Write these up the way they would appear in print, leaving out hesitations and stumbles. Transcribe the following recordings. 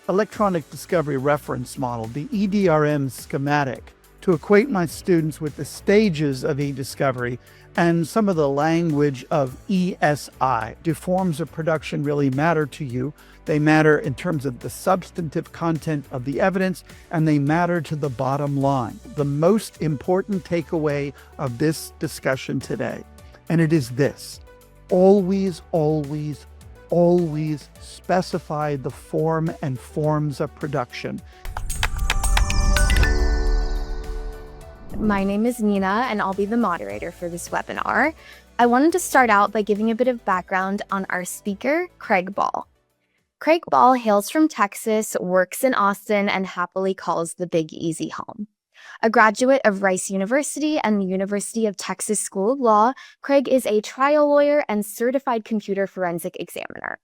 electronic discovery reference model, the EDRM schematic, to acquaint my students with the stages of e-discovery and some of the language of ESI. Do forms of production really matter to you? They matter in terms of the substantive content of the evidence, and they matter to the bottom line. The most important takeaway of this discussion today, and it is this: always, always, always specify the form and forms of production. My name is Nina, and I'll be the moderator for this webinar. I wanted to start out by giving a bit of background on our speaker, Craig Ball. Craig Ball hails from Texas, works in Austin, and happily calls the Big Easy home. A graduate of Rice University and the University of Texas School of Law, Craig is a trial lawyer and certified computer forensic examiner.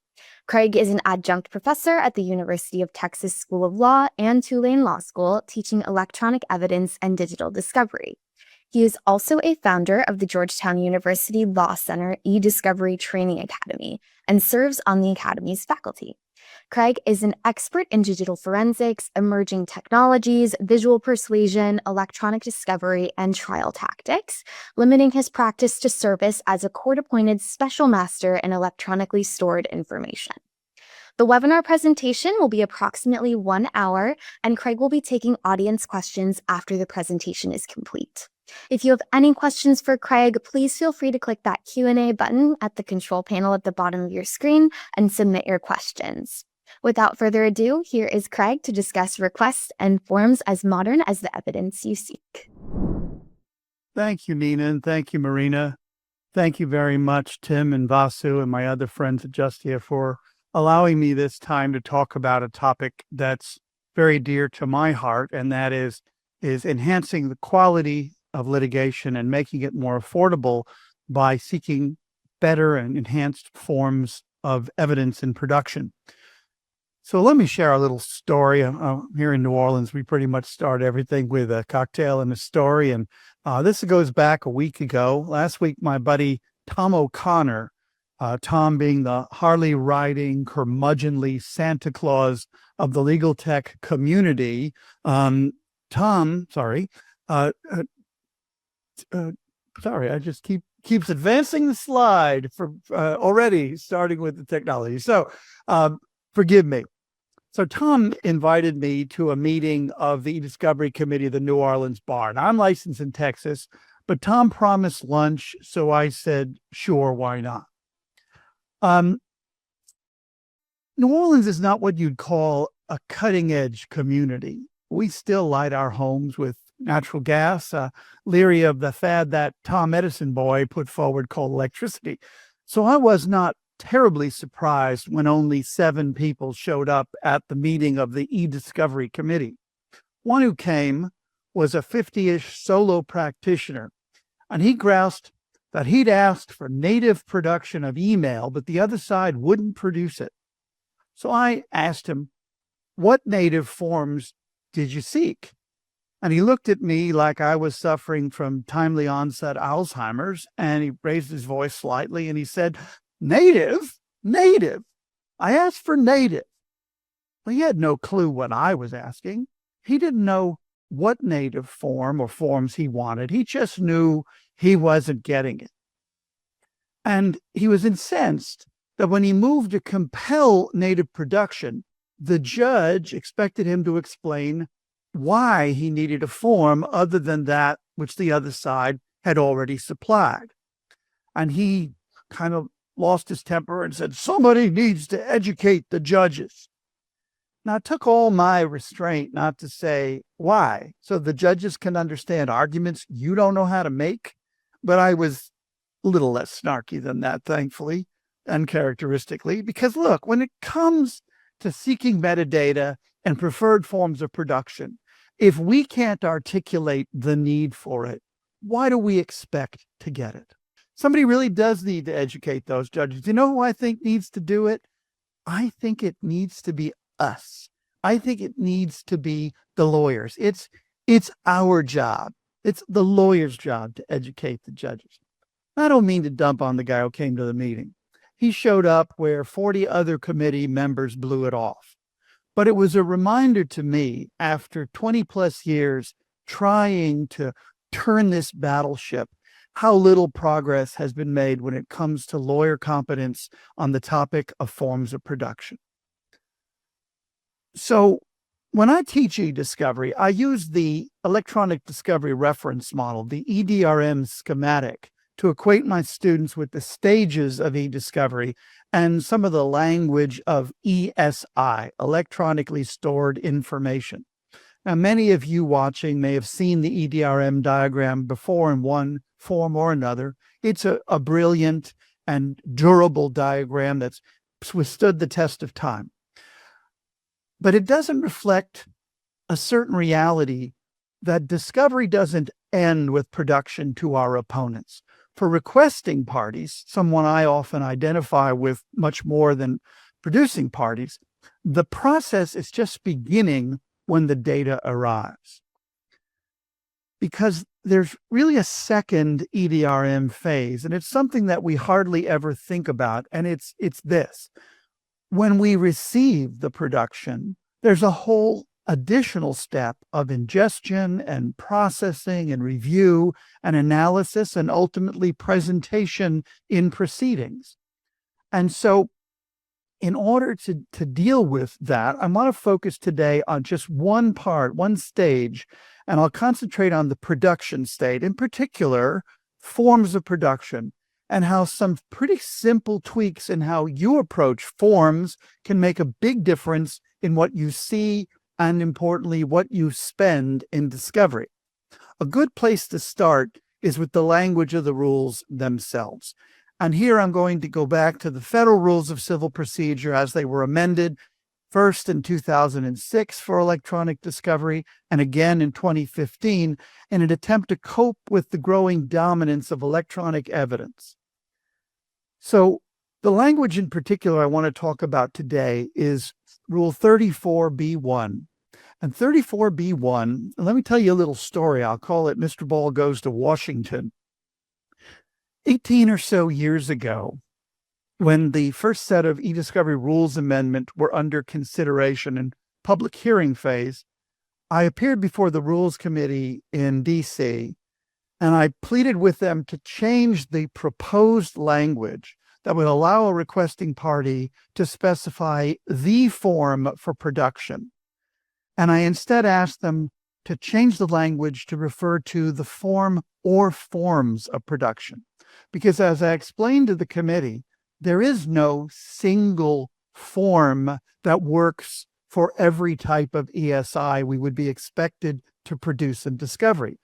Craig is an adjunct professor at the University of Texas School of Law and Tulane Law School, teaching electronic evidence and digital discovery. He is also a founder of the Georgetown University Law Center e-Discovery Training Academy and serves on the Academy's faculty. Craig is an expert in digital forensics, emerging technologies, visual persuasion, electronic discovery, and trial tactics, limiting his practice to service as a court-appointed special master in electronically stored information. The webinar presentation will be approximately 1 hour, and Craig will be taking audience questions after the presentation is complete. If you have any questions for Craig, please feel free to click that Q&A button at the control panel at the bottom of your screen and submit your questions. Without further ado, here is Craig to discuss requests and forms as modern as the evidence you seek. Thank you, Nina, and thank you, Marina. Thank you very much, Tim and Vasu and my other friends at Justia, for allowing me this time to talk about a topic that's very dear to my heart, and that is enhancing the quality of litigation and making it more affordable by seeking better and enhanced forms of evidence in production. So let me share a little story. Here in New Orleans, we pretty much start everything with a cocktail and a story. And this goes back a week ago. Last week, my buddy Tom O'Connor, Tom being the Harley-riding, curmudgeonly Santa Claus of the legal tech community. Sorry, I just keeps advancing the slide for already starting with the technology. So forgive me. So Tom invited me to a meeting of the e-Discovery Committee of the New Orleans Bar. And I'm licensed in Texas, but Tom promised lunch, so I said, sure, why not? New Orleans is not what you'd call a cutting-edge community. We still light our homes with natural gas, leery of the fad that Tom Edison boy put forward called electricity. So I was not terribly surprised when only 7 people showed up at the meeting of the e-Discovery Committee. One who came was a 50-ish solo practitioner, and he groused that he'd asked for native production of email, but the other side wouldn't produce it. So I asked him, what native forms did you seek? And he looked at me like I was suffering from timely onset Alzheimer's, and he raised his voice slightly and he said, Native. I asked for native. Well, he had no clue what I was asking. He didn't know what native form or forms he wanted. He just knew he wasn't getting it. And he was incensed that when he moved to compel native production, the judge expected him to explain why he needed a form other than that which the other side had already supplied. And he kind of lost his temper and said, somebody needs to educate the judges. Now, it took all my restraint not to say why, so the judges can understand arguments you don't know how to make. But I was a little less snarky than that, thankfully, uncharacteristically, because look, when it comes to seeking metadata and preferred forms of production, if we can't articulate the need for it, why do we expect to get it? Somebody really does need to educate those judges. You know who I think needs to do it? I think it needs to be us. I think it needs to be the lawyers. It's our job. It's the lawyer's job to educate the judges. I don't mean to dump on the guy who came to the meeting. He showed up where 40 other committee members blew it off. But it was a reminder to me after 20 plus years trying to turn this battleship, how little progress has been made when it comes to lawyer competence on the topic of forms of production. So when I teach e-discovery, I use the electronic discovery reference model, the EDRM schematic, to equate my students with the stages of e-discovery and some of the language of ESI, electronically stored information. Now, many of you watching may have seen the EDRM diagram before in one form or another. It's a brilliant and durable diagram that's withstood the test of time. But it doesn't reflect a certain reality that discovery doesn't end with production to our opponents. For requesting parties, someone I often identify with much more than producing parties, the process is just beginning when the data arrives. Because there's really a second EDRM phase, and it's something that we hardly ever think about, and it's this. When we receive the production, there's a whole additional step of ingestion and processing and review and analysis and ultimately presentation in proceedings. And so in order to deal with that, I want to focus today on just one part, one stage, and I'll concentrate on the production state, in particular, forms of production, and how some pretty simple tweaks in how you approach forms can make a big difference in what you see and, importantly, what you spend in discovery. A good place to start is with the language of the rules themselves. And here I'm going to go back to the Federal Rules of Civil Procedure as they were amended, first in 2006 for electronic discovery, and again in 2015, in an attempt to cope with the growing dominance of electronic evidence. So the language in particular I want to talk about today is Rule 34B1. And 34B1, let me tell you a little story. I'll call it Mr. Ball Goes to Washington. 18 or so years ago, when the first set of e-discovery rules amendment were under consideration in public hearing phase, I appeared before the Rules Committee in DC, and I pleaded with them to change the proposed language that would allow a requesting party to specify the form for production. And I instead asked them to change the language to refer to the form or forms of production. Because as I explained to the committee, there is no single form that works for every type of ESI we would be expected to produce in discovery.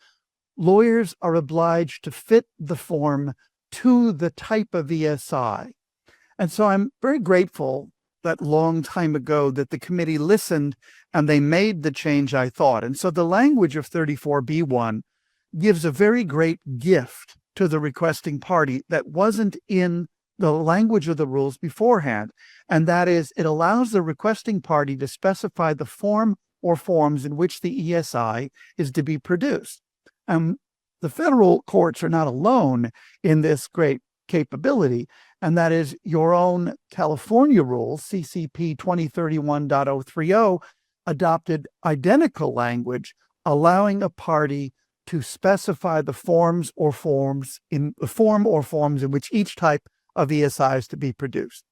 Lawyers are obliged to fit the form to the type of ESI. And so I'm very grateful that long time ago that the committee listened and they made the change I thought. And so the language of 34B1 gives a very great gift to the requesting party that wasn't in the language of the rules beforehand. And that is, it allows the requesting party to specify the form or forms in which the ESI is to be produced. The federal courts are not alone in this great capability, and that is your own California rules, CCP 2031.030, adopted identical language, allowing a party to specify the forms or forms in the form or forms in which each type of ESI is to be produced.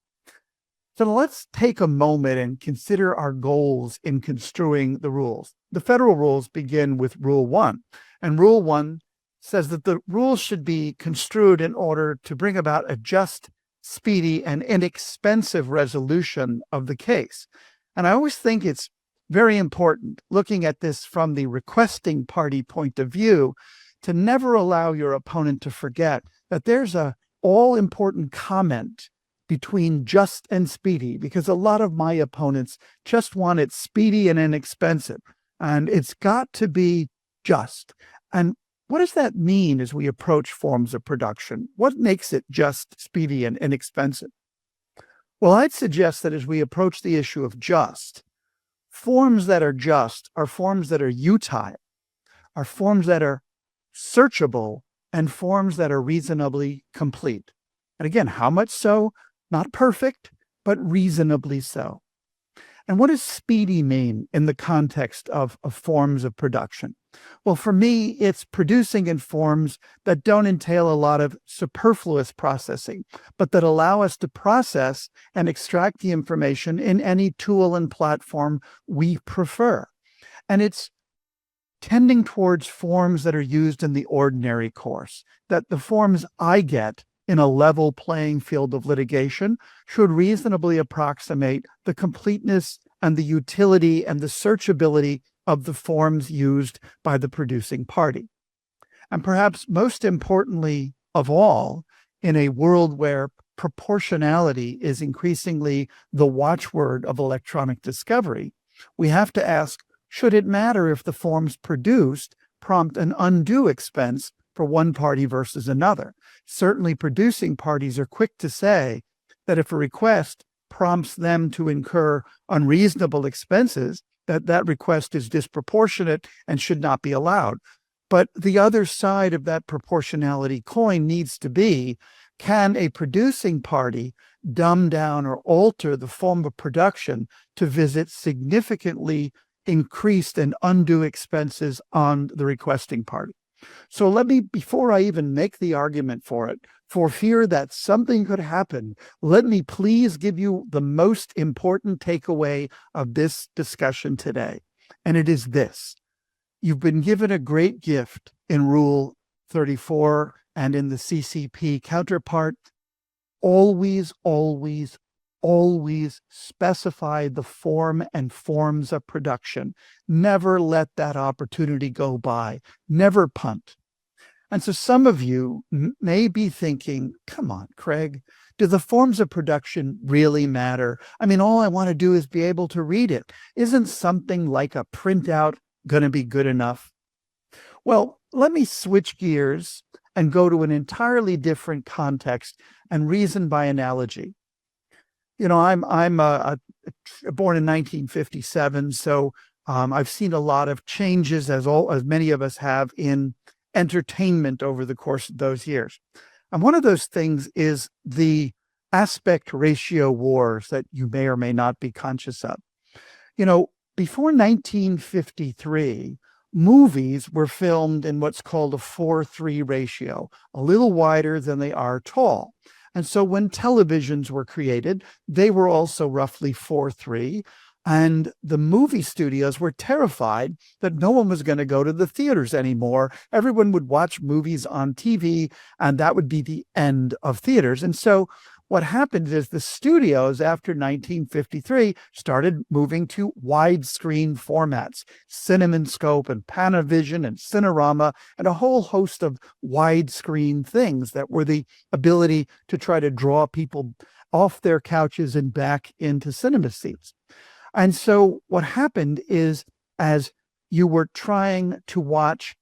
So let's take a moment and consider our goals in construing the rules. The federal rules begin with Rule 1, and Rule 1 says that the rules should be construed in order to bring about a just, speedy, and inexpensive resolution of the case. And I always think it's very important, looking at this from the requesting party point of view, to never allow your opponent to forget that there's a all-important comment between just and speedy, because a lot of my opponents just want it speedy and inexpensive, and it's got to be just. And what does that mean as we approach forms of production? What makes it just, speedy, and inexpensive? Well, I'd suggest that as we approach the issue of just, forms that are just are forms that are utile, are forms that are searchable, and forms that are reasonably complete. And again, how much so? Not perfect, but reasonably so. And what does speedy mean in the context of forms of production? Well, for me, it's producing in forms that don't entail a lot of superfluous processing, but that allow us to process and extract the information in any tool and platform we prefer. And it's tending towards forms that are used in the ordinary course, that the forms I get in a level playing field of litigation should reasonably approximate the completeness and the utility and the searchability of the forms used by the producing party. And perhaps most importantly of all, in a world where proportionality is increasingly the watchword of electronic discovery, we have to ask, should it matter if the forms produced prompt an undue expense for one party versus another? Certainly, producing parties are quick to say that if a request prompts them to incur unreasonable expenses, that request is disproportionate and should not be allowed. But the other side of that proportionality coin needs to be, can a producing party dumb down or alter the form of production to visit significantly increased and undue expenses on the requesting party? So let me, before I even make the argument for it, for fear that something could happen, let me please give you the most important takeaway of this discussion today. And it is this: you've been given a great gift in Rule 34 and in the CCP counterpart. Always, always, always specify the form and forms of production. Never let that opportunity go by. Never punt. And so some of you may be thinking, come on, Craig, do the forms of production really matter? I mean, all I want to do is be able to read it. Isn't something like a printout going to be good enough? Well, let me switch gears and go to an entirely different context and reason by analogy. You know, I'm born in 1957, so I've seen a lot of changes, as many of us have, in entertainment over the course of those years. And one of those things is the aspect ratio wars that you may or may not be conscious of. You know, before 1953, movies were filmed in what's called a 4:3 ratio, a little wider than they are tall. And so when televisions were created, they were also roughly 4:3. And the movie studios were terrified that no one was going to go to the theaters anymore. Everyone would watch movies on TV, and that would be the end of theaters. And so what happened is the studios after 1953 started moving to widescreen formats, CinemaScope and Panavision and Cinerama, and a whole host of widescreen things that were the ability to try to draw people off their couches and back into cinema seats. And so what happened is, as you were trying to watch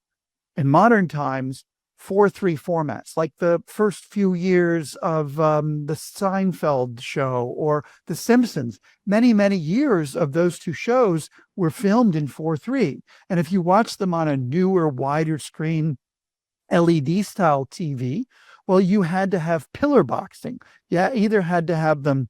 in modern times 4:3 formats, like the first few years of the Seinfeld show or The Simpsons, many, many years of those two shows were filmed in 4:3. And if you watch them on a newer, wider screen LED style TV, well, you had to have pillar boxing. You either had to have them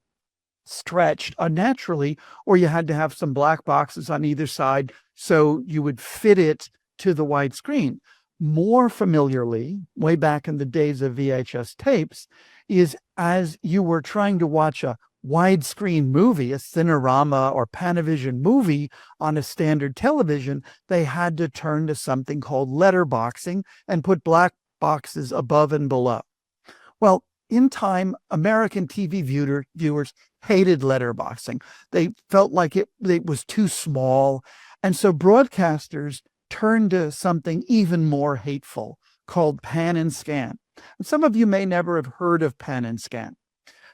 stretched unnaturally, or you had to have some black boxes on either side so you would fit it to the wide screen. More familiarly, way back in the days of VHS tapes, is as you were trying to watch a widescreen movie, a Cinerama or Panavision movie on a standard television, they had to turn to something called letterboxing and put black boxes above and below. Well, in time, American TV viewers hated letterboxing. They felt like it was too small. And so broadcasters turned to something even more hateful called pan and scan. And some of you may never have heard of pan and scan.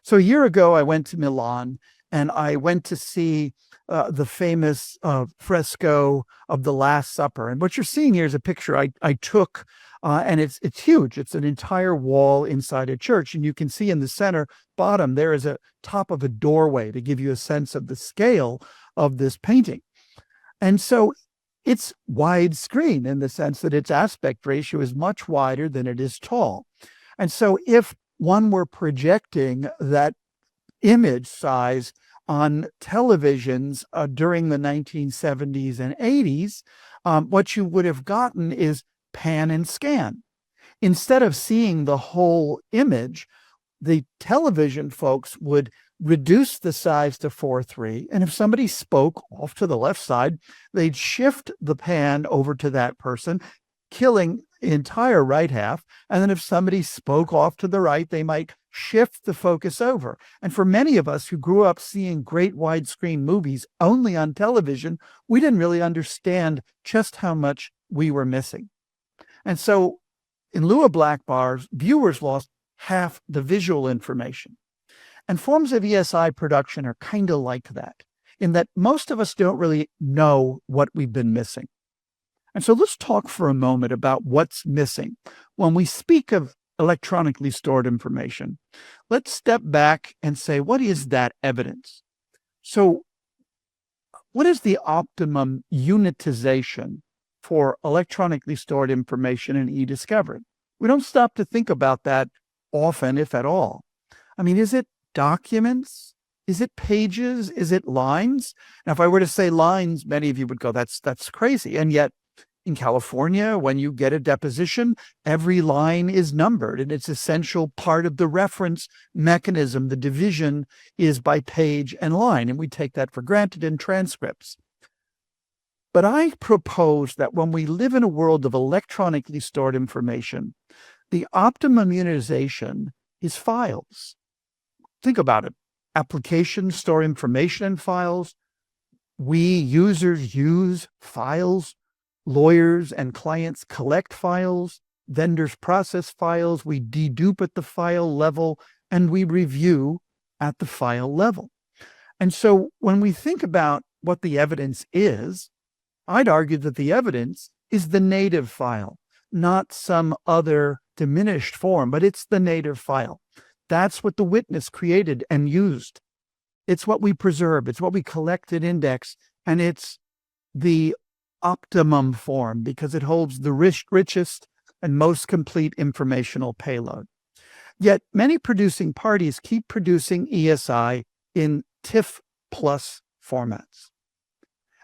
So a year ago, I went to Milan and I went to see the famous fresco of the Last Supper. And what you're seeing here is a picture I took, and it's huge. It's an entire wall inside a church. And you can see in the center bottom, there is a top of a doorway to give you a sense of the scale of this painting. And so it's widescreen in the sense that its aspect ratio is much wider than it is tall. And so if one were projecting that image size on televisions during the 1970s and 80s, what you would have gotten is pan and scan. Instead of seeing the whole image, the television folks would reduce the size to 4:3. And if somebody spoke off to the left side, they'd shift the pan over to that person, killing the entire right half. And then if somebody spoke off to the right, they might shift the focus over. And for many of us who grew up seeing great widescreen movies only on television, we didn't really understand just how much we were missing. And so in lieu of black bars, viewers lost half the visual information. And forms of ESI production are kind of like that, in that most of us don't really know what we've been missing. And so let's talk for a moment about what's missing. When we speak of electronically stored information, let's step back and say, what is that evidence? So what is the optimum unitization for electronically stored information in e-discovery? We don't stop to think about that often, if at all. I mean, is it documents? Is it pages? Is it lines? Now, if I were to say lines, many of you would go, that's crazy. And yet in California, when you get a deposition, every line is numbered and it's essential part of the reference mechanism. The division is by page and line, and we take that for granted in transcripts. But I propose that when we live in a world of electronically stored information, the optimum unitization is files. Think about it. Applications store information in files. We users use files. Lawyers and clients collect files. Vendors process files. We dedupe at the file level, and we review at the file level. And so when we think about what the evidence is, I'd argue that the evidence is the native file, not some other diminished form, but it's the native file. That's what the witness created and used. It's what we preserve. It's what we collect and index. And it's the optimum form because it holds the richest and most complete informational payload. Yet many producing parties keep producing ESI in TIFF plus formats.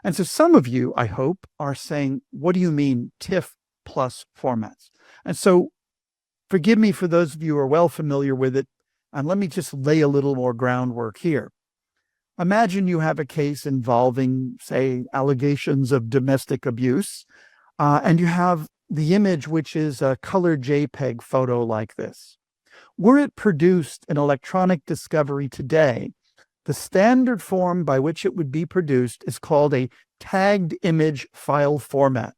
And so some of you, I hope, are saying, what do you mean TIFF plus formats? And so forgive me for those of you who are well familiar with it, and let me just lay a little more groundwork here. Imagine you have a case involving, say, allegations of domestic abuse, and you have the image, which is a colored JPEG photo like this. Were it produced in electronic discovery today, the standard form by which it would be produced is called a tagged image file format,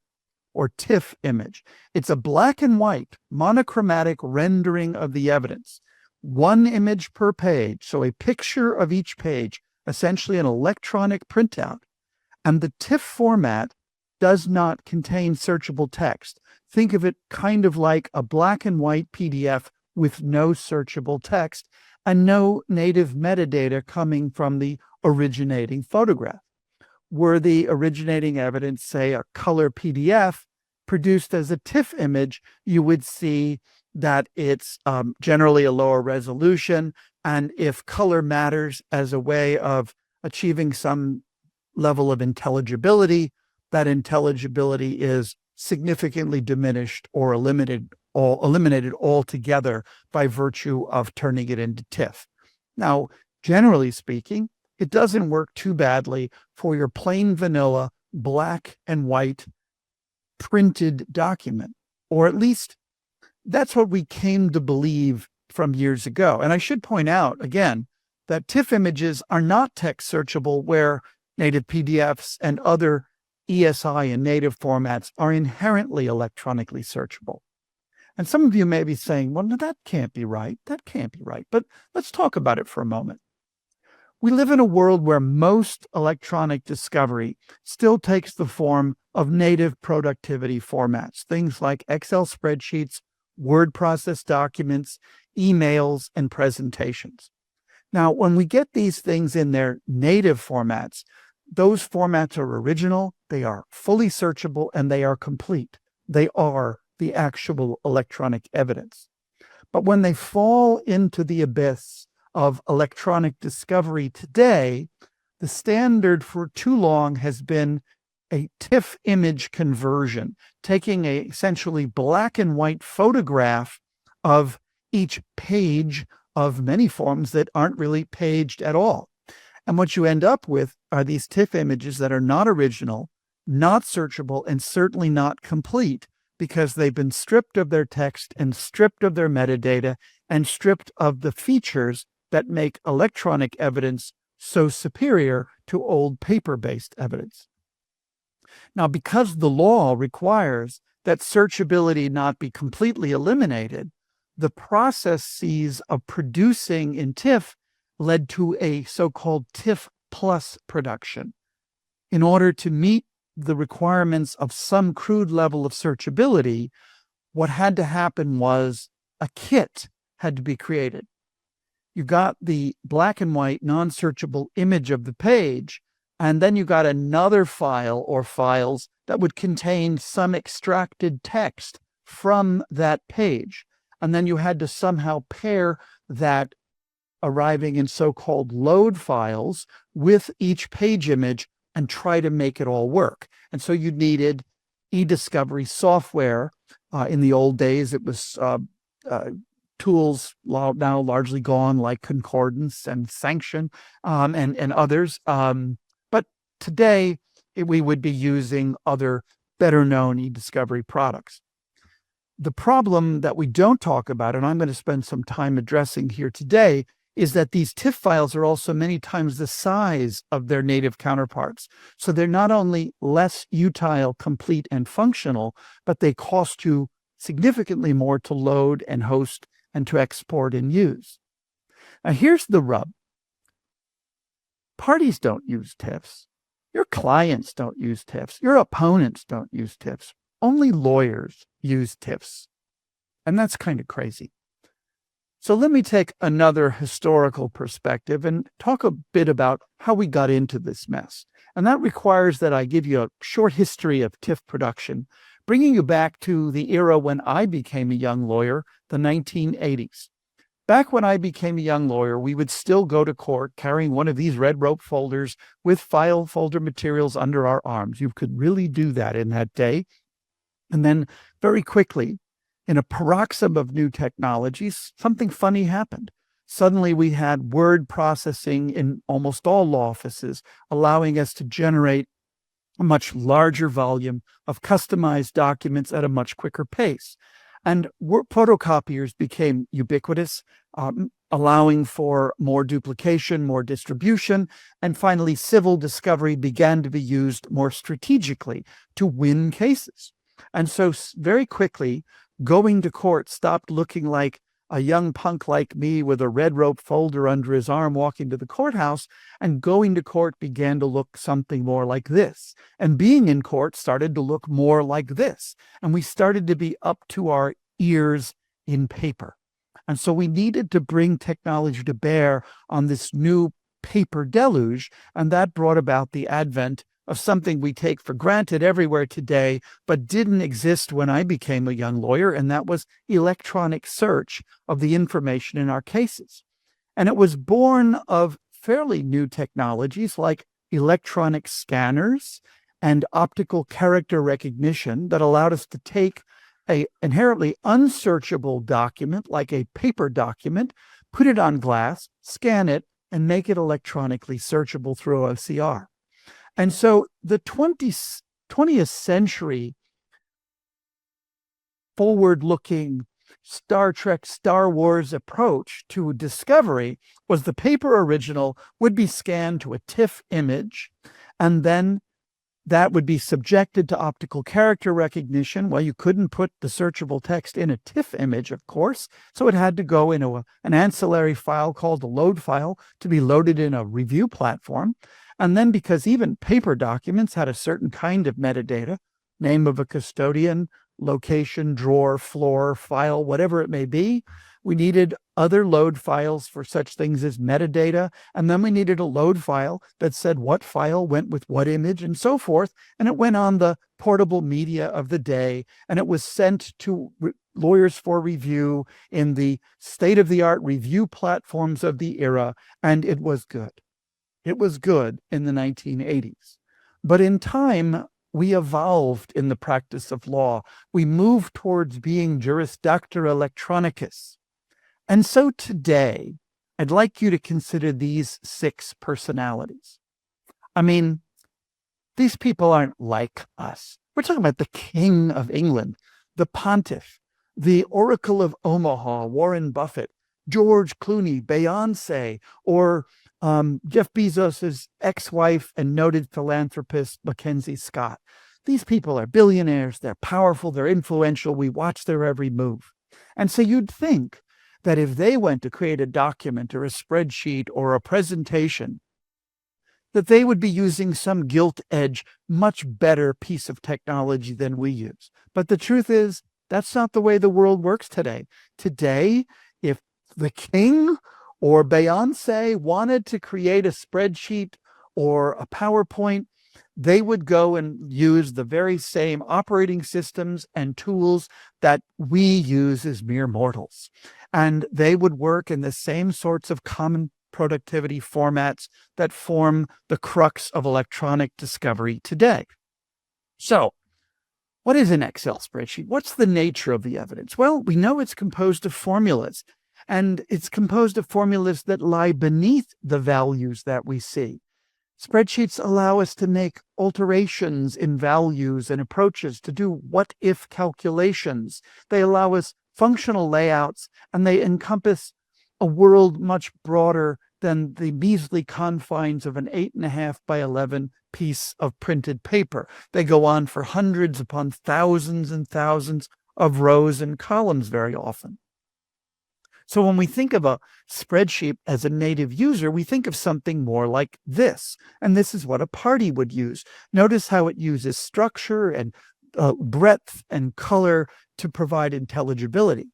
or TIFF image. It's a black and white monochromatic rendering of the evidence. One image per page, so a picture of each page, essentially an electronic printout. And the TIFF format does not contain searchable text. Think of it kind of like a black and white PDF with no searchable text and no native metadata coming from the originating photograph. Were the originating evidence, say, a color PDF produced as a TIFF image, you would see that it's generally a lower resolution. And if color matters as a way of achieving some level of intelligibility, that intelligibility is significantly diminished or eliminated altogether by virtue of turning it into TIFF. Now, generally speaking, it doesn't work too badly for your plain vanilla black and white printed document, or at least that's what we came to believe from years ago. And I should point out again that TIFF images are not text searchable, where native PDFs and other ESI and native formats are inherently electronically searchable. And some of you may be saying, well, no, that can't be right. That can't be right. But let's talk about it for a moment. We live in a world where most electronic discovery still takes the form of native productivity formats, things like Excel spreadsheets, word process documents, emails, and presentations. Now, when we get these things in their native formats, those formats are original, they are fully searchable, and they are complete. They are the actual electronic evidence. But when they fall into the abyss of electronic discovery today, the standard for too long has been a TIFF image conversion, taking a essentially black and white photograph of each page of many forms that aren't really paged at all. And what you end up with are these TIFF images that are not original, not searchable, and certainly not complete, because they've been stripped of their text and stripped of their metadata and stripped of the features that make electronic evidence so superior to old paper-based evidence. Now, because the law requires that searchability not be completely eliminated, the processes of producing in TIFF led to a so-called TIFF plus production. In order to meet the requirements of some crude level of searchability, what had to happen was a kit had to be created. You got the black and white non-searchable image of the page, and then you got another file or files that would contain some extracted text from that page. And then you had to somehow pair that arriving in so-called load files with each page image and try to make it all work. And so you needed e-discovery software. In the old days, it was tools now largely gone, like Concordance and Sanction and others. But today, we would be using other better-known e-discovery products. The problem that we don't talk about, and I'm going to spend some time addressing here today, is that these TIFF files are also many times the size of their native counterparts. So they're not only less utile, complete, and functional, but they cost you significantly more to load and host and to export and use. Now, here's the rub. Parties don't use TIFFs. Your clients don't use TIFFs. Your opponents don't use TIFFs. Only lawyers use TIFFs. And that's kind of crazy. So let me take another historical perspective and talk a bit about how we got into this mess. And that requires that I give you a short history of TIFF production, bringing you back to the era when I became a young lawyer, the 1980s. Back when I became a young lawyer, we would still go to court carrying one of these red rope folders with file folder materials under our arms. You could really do that in that day. And then very quickly, in a paroxysm of new technologies, something funny happened. Suddenly we had word processing in almost all law offices, allowing us to generate a much larger volume of customized documents at a much quicker pace. And photocopiers became ubiquitous, allowing for more duplication, more distribution, and finally civil discovery began to be used more strategically to win cases. And so very quickly, going to court stopped looking like a young punk like me with a red rope folder under his arm walking to the courthouse, and going to court began to look something more like this. And being in court started to look more like this. And we started to be up to our ears in paper. And so we needed to bring technology to bear on this new paper deluge, and that brought about the advent of something we take for granted everywhere today, but didn't exist when I became a young lawyer, and that was electronic search of the information in our cases. And it was born of fairly new technologies like electronic scanners and optical character recognition that allowed us to take an inherently unsearchable document, like a paper document, put it on glass, scan it, and make it electronically searchable through OCR. And so the 20th century forward-looking Star Trek, Star Wars approach to discovery was the paper original would be scanned to a TIFF image, and then that would be subjected to optical character recognition. Well, you couldn't put the searchable text in a TIFF image, of course, so it had to go into an ancillary file called a load file to be loaded in a review platform. And then because even paper documents had a certain kind of metadata, name of a custodian, location, drawer, floor, file, whatever it may be, we needed other load files for such things as metadata. And then we needed a load file that said what file went with what image and so forth. And it went on the portable media of the day, and it was sent to lawyers for review in the state-of-the-art review platforms of the era, and it was good. It was good in the 1980s. But in time, we evolved in the practice of law. We moved towards being jurisdictor electronicus. And so today, I'd like you to consider these 6 personalities. I mean, these people aren't like us. We're talking about the King of England, the Pontiff, the Oracle of Omaha, Warren Buffett, George Clooney, Beyonce, or Jeff Bezos' ex-wife and noted philanthropist, Mackenzie Scott. These people are billionaires. They're powerful. They're influential. We watch their every move. And so you'd think that if they went to create a document or a spreadsheet or a presentation, that they would be using some gilt-edged, much better piece of technology than we use. But the truth is, that's not the way the world works today. Today, if the king or Beyonce wanted to create a spreadsheet or a PowerPoint, they would go and use the very same operating systems and tools that we use as mere mortals. And they would work in the same sorts of common productivity formats that form the crux of electronic discovery today. So, what is an Excel spreadsheet? What's the nature of the evidence? Well, we know it's composed of formulas, and it's composed of formulas that lie beneath the values that we see. Spreadsheets allow us to make alterations in values and approaches, to do what-if calculations. They allow us functional layouts, and they encompass a world much broader than the measly confines of an 8.5 by 11 piece of printed paper. They go on for hundreds upon thousands and thousands of rows and columns very often. So when we think of a spreadsheet as a native user, we think of something more like this. And this is what a party would use. Notice how it uses structure and breadth and color to provide intelligibility.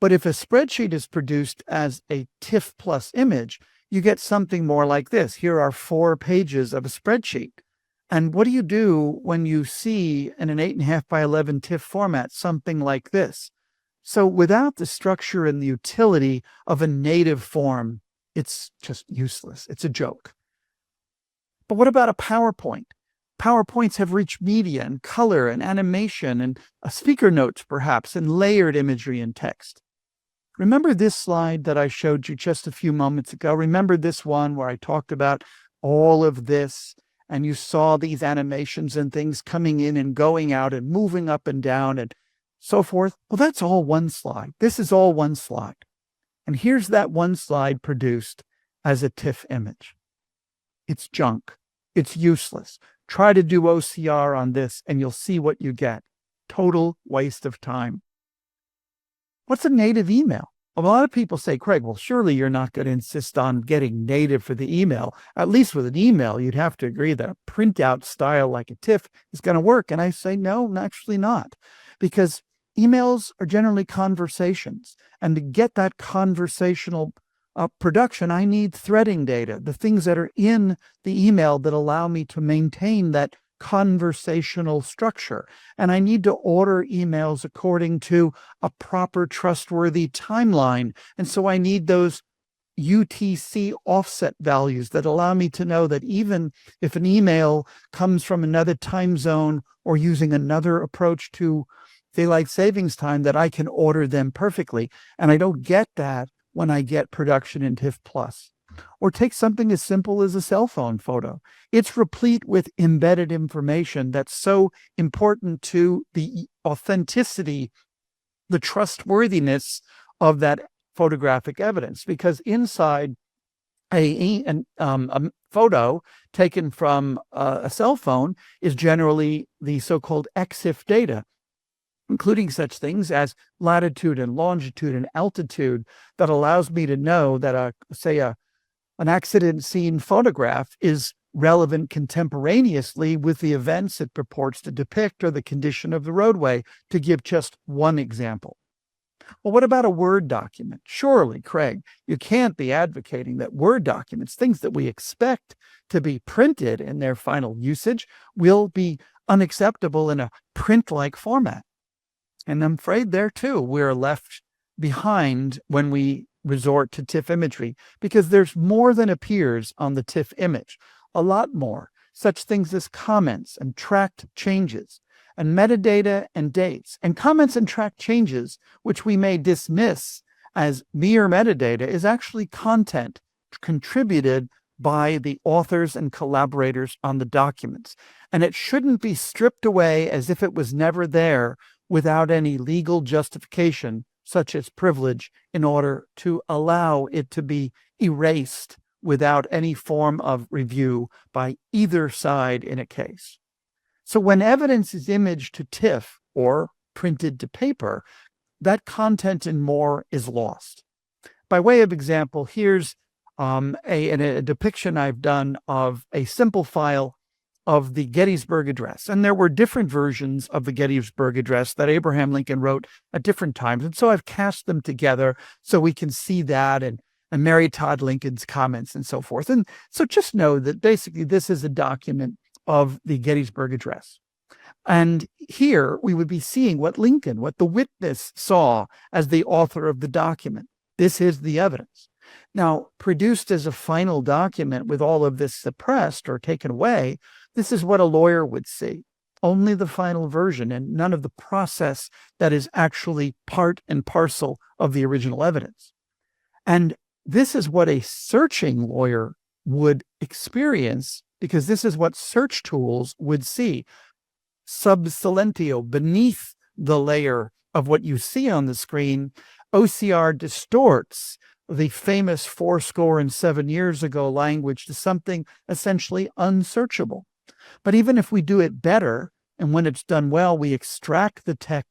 But if a spreadsheet is produced as a TIFF plus image, you get something more like this. Here are 4 pages of a spreadsheet. And what do you do when you see in an 8.5 by 11 TIFF format something like this? So without the structure and the utility of a native form, it's just useless. It's a joke. But what about a PowerPoint? PowerPoints have rich media and color and animation and speaker notes, perhaps, and layered imagery and text. Remember this slide that I showed you just a few moments ago? Remember this one where I talked about all of this, and you saw these animations and things coming in and going out and moving up and down and so forth? Well, that's all one slide. This is all one slide. And here's that one slide produced as a TIFF image. It's junk. It's useless. Try to do OCR on this and you'll see what you get. Total waste of time. What's a native email? A lot of people say, Craig, well, surely you're not going to insist on getting native for the email. At least with an email, you'd have to agree that a printout style like a TIFF is going to work. And I say, no, actually not. Because emails are generally conversations. And to get that conversational production, I need threading data, the things that are in the email that allow me to maintain that conversational structure. And I need to order emails according to a proper, trustworthy timeline. And so I need those UTC offset values that allow me to know that even if an email comes from another time zone or using another approach to daylight savings time, that I can order them perfectly. And I don't get that when I get production in TIFF Plus. Or take something as simple as a cell phone photo. It's replete with embedded information that's so important to the authenticity, the trustworthiness of that photographic evidence. Because inside a photo taken from a cell phone is generally the so-called EXIF data, including such things as latitude and longitude and altitude, that allows me to know that, an accident scene photograph is relevant contemporaneously with the events it purports to depict or the condition of the roadway, to give just one example. Well, what about a Word document? Surely, Craig, you can't be advocating that Word documents, things that we expect to be printed in their final usage, will be unacceptable in a print-like format. And I'm afraid there too, we're left behind when we resort to TIFF imagery, because there's more than appears on the TIFF image, a lot more, such things as comments and tracked changes, and metadata and dates. And comments and tracked changes, which we may dismiss as mere metadata, is actually content contributed by the authors and collaborators on the documents. And it shouldn't be stripped away as if it was never there without any legal justification, such as privilege, in order to allow it to be erased without any form of review by either side in a case. So when evidence is imaged to TIFF or printed to paper, that content and more is lost. By way of example, here's a depiction I've done of a simple file of the Gettysburg Address. And there were different versions of the Gettysburg Address that Abraham Lincoln wrote at different times. And so I've cast them together so we can see that, and Mary Todd Lincoln's comments and so forth. And so just know that basically this is a document of the Gettysburg Address. And here we would be seeing what the witness saw as the author of the document. This is the evidence. Now, produced as a final document with all of this suppressed or taken away, this is what a lawyer would see. Only the final version and none of the process that is actually part and parcel of the original evidence. And this is what a searching lawyer would experience, because this is what search tools would see. Sub silentio, beneath the layer of what you see on the screen, OCR distorts the famous 7 years ago language to something essentially unsearchable. But even if we do it better, and when it's done well, we extract the text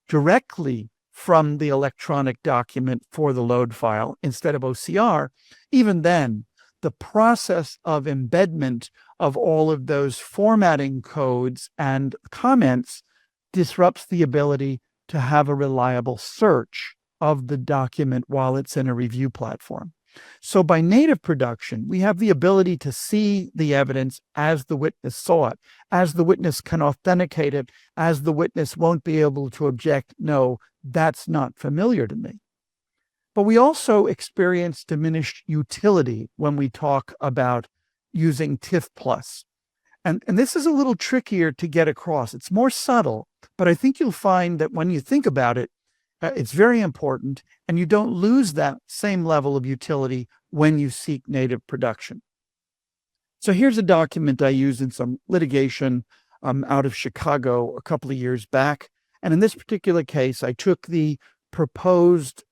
directly from the electronic document for the load file instead of OCR, even then, the process of embedment of all of those formatting codes and comments disrupts the ability to have a reliable search of the document while it's in a review platform. So by native production, we have the ability to see the evidence as the witness saw it, as the witness can authenticate it, as the witness won't be able to object, no, that's not familiar to me. But we also experience diminished utility when we talk about using TIFF+. And this is a little trickier to get across. It's more subtle, but I think you'll find that when you think about it, it's very important, and you don't lose that same level of utility when you seek native production. So here's a document I used in some litigation out of Chicago a couple of years back. And in this particular case, I took the proposed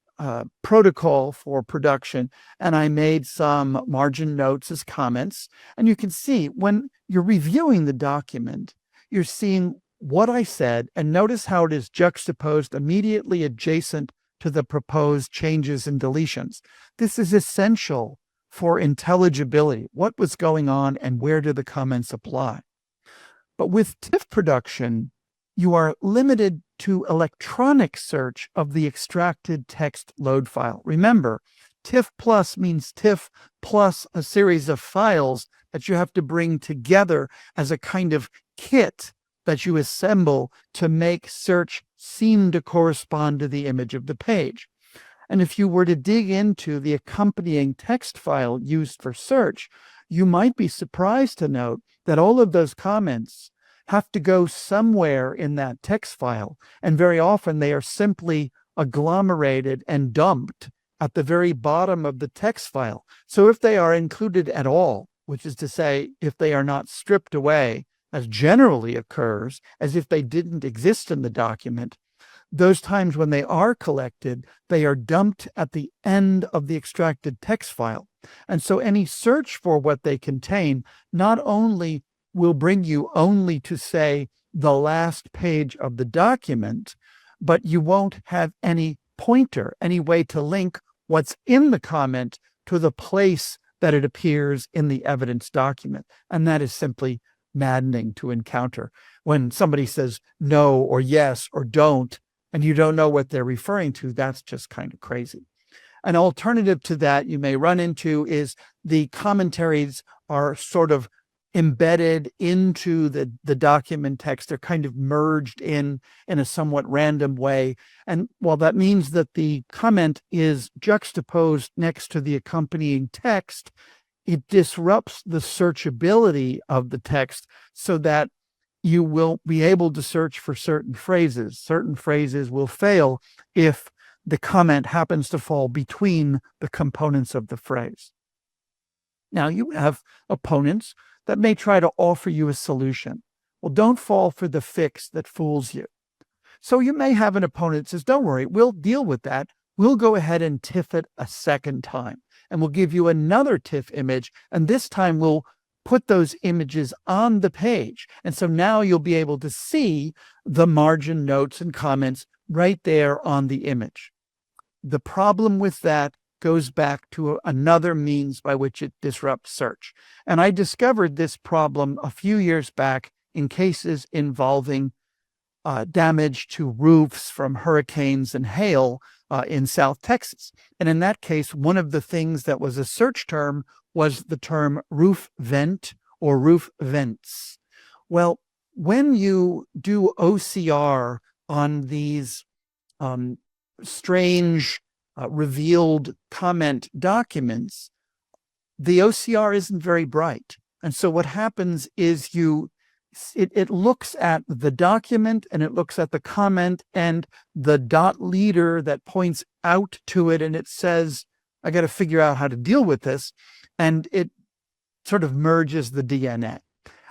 protocol for production, and I made some margin notes as comments. And you can see when you're reviewing the document, you're seeing what I said, and notice how it is juxtaposed immediately adjacent to the proposed changes and deletions. This is essential for intelligibility. What was going on and where do the comments apply? But with TIFF production, you are limited to electronic search of the extracted text load file. Remember, TIFF plus means TIFF plus a series of files that you have to bring together as a kind of kit that you assemble to make search seem to correspond to the image of the page. And if you were to dig into the accompanying text file used for search, you might be surprised to note that all of those comments have to go somewhere in that text file, and very often they are simply agglomerated and dumped at the very bottom of the text file. So if they are included at all, which is to say, if they are not stripped away, as generally occurs, as if they didn't exist in the document, those times when they are collected, they are dumped at the end of the extracted text file. And so any search for what they contain not only will bring you only to, say, the last page of the document, but you won't have any pointer, any way to link what's in the comment to the place that it appears in the evidence document. And that is simply maddening to encounter. When somebody says no or yes or don't, and you don't know what they're referring to, that's just kind of crazy. An alternative to that you may run into is the commentaries are sort of embedded into the document text. They're kind of merged in a somewhat random way. And while that means that the comment is juxtaposed next to the accompanying text, it disrupts the searchability of the text so that you will be able to search for certain phrases. Certain phrases will fail if the comment happens to fall between the components of the phrase. Now, you have opponents that may try to offer you a solution. Well, don't fall for the fix that fools you. So you may have an opponent that says, don't worry, we'll deal with that. We'll go ahead and TIFF it a second time, and we'll give you another TIFF image, and this time we'll put those images on the page. And so now you'll be able to see the margin notes and comments right there on the image. The problem with that goes back to another means by which it disrupts search. And I discovered this problem a few years back in cases involving damage to roofs from hurricanes and hail in South Texas. And in that case, one of the things that was a search term was the term roof vent or roof vents. Well, when you do OCR on these strange revealed comment documents, the OCR isn't very bright. And so what happens is it looks at the document and it looks at the comment and the dot leader that points out to it, and it says, I got to figure out how to deal with this. And it sort of merges the DNA.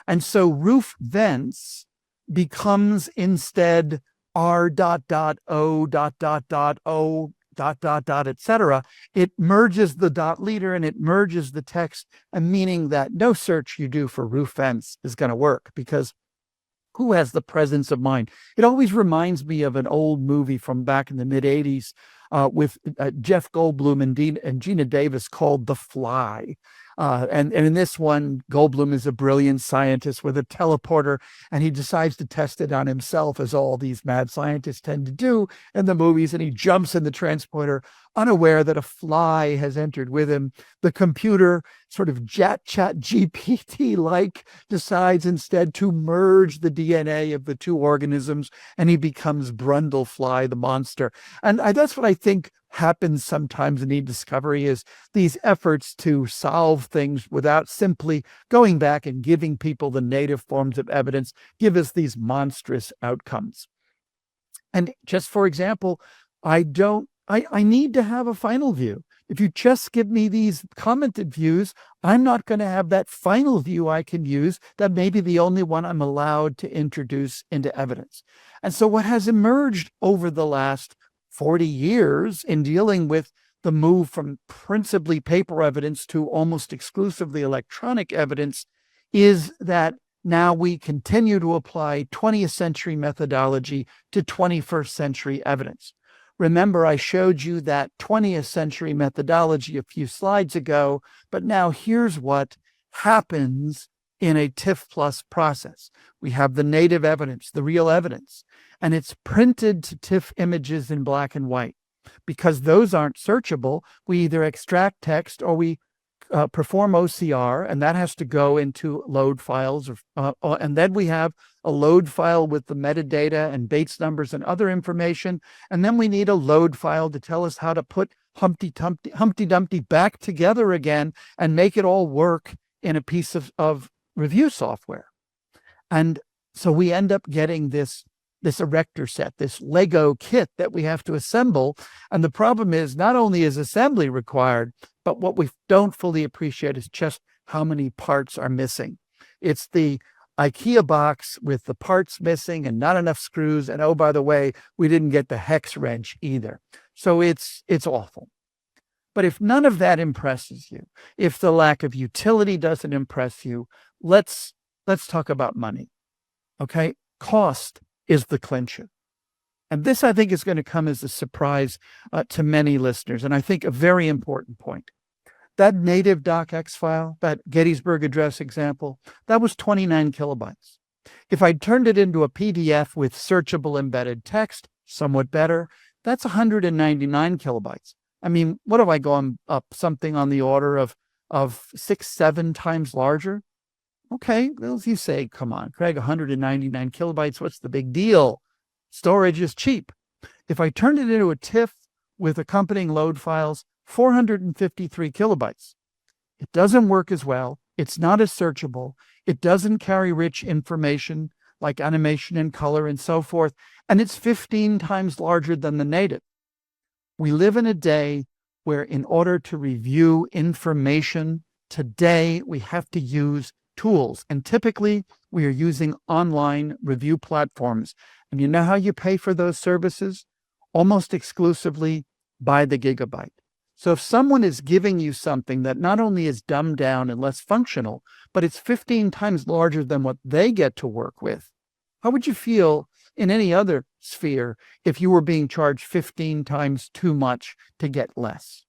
And so roof vents becomes instead R dot dot O dot dot dot O dot dot dot, etc. It merges the dot leader and it merges the text, and meaning that no search you do for roof vents is going to work, because who has the presence of mind? It always reminds me of an old movie from back in the mid-'80s with Jeff Goldblum and Gina Davis called The Fly. And in this one, Goldblum is a brilliant scientist with a teleporter, and he decides to test it on himself, as all these mad scientists tend to do in the movies, and he jumps in the transporter, unaware that a fly has entered with him. The computer, sort of chat GPT-like, decides instead to merge the DNA of the two organisms, and he becomes Brundlefly, the monster. And that's what I think happens sometimes in e-discovery, is these efforts to solve things without simply going back and giving people the native forms of evidence give us these monstrous outcomes. And just for example, I need to have a final view. If you just give me these commented views, I'm not going to have that final view I can use. That may be the only one I'm allowed to introduce into evidence. And so what has emerged over the last 40 years in dealing with the move from principally paper evidence to almost exclusively electronic evidence is that now we continue to apply 20th century methodology to 21st century evidence. Remember, I showed you that 20th century methodology a few slides ago, but now here's what happens in a TIFF plus process. We have the native evidence, the real evidence, and it's printed to TIFF images in black and white. Because those aren't searchable, we either extract text or we perform OCR, and that has to go into load files. And then we have a load file with the metadata and Bates numbers and other information. And then we need a load file to tell us how to put Humpty Dumpty back together again and make it all work in a piece of review software. And so we end up getting this erector set, this Lego kit that we have to assemble. And the problem is, not only is assembly required, but what we don't fully appreciate is just how many parts are missing. It's the IKEA box with the parts missing and not enough screws. And oh, by the way, we didn't get the hex wrench either. So it's awful. But if none of that impresses you, if the lack of utility doesn't impress you, let's talk about money. Okay? Cost is the clincher. And this, I think, is going to come as a surprise to many listeners. And I think a very important point. That native docx file, that Gettysburg Address example, that was 29 kilobytes. If I turned it into a PDF with searchable embedded text, somewhat better, that's 199 kilobytes. I mean, what have I gone up something on the order of 6-7 times larger? Okay, well, you say, come on, Craig, 199 kilobytes, what's the big deal? Storage is cheap. If I turn it into a TIFF with accompanying load files, 453 kilobytes. It doesn't work as well. It's not as searchable. It doesn't carry rich information like animation and color and so forth. And it's 15 times larger than the native. We live in a day where, in order to review information today, we have to use tools. And typically, we are using online review platforms. And you know how you pay for those services? Almost exclusively by the gigabyte. So if someone is giving you something that not only is dumbed down and less functional, but it's 15 times larger than what they get to work with, how would you feel in any other sphere if you were being charged 15 times too much to get less?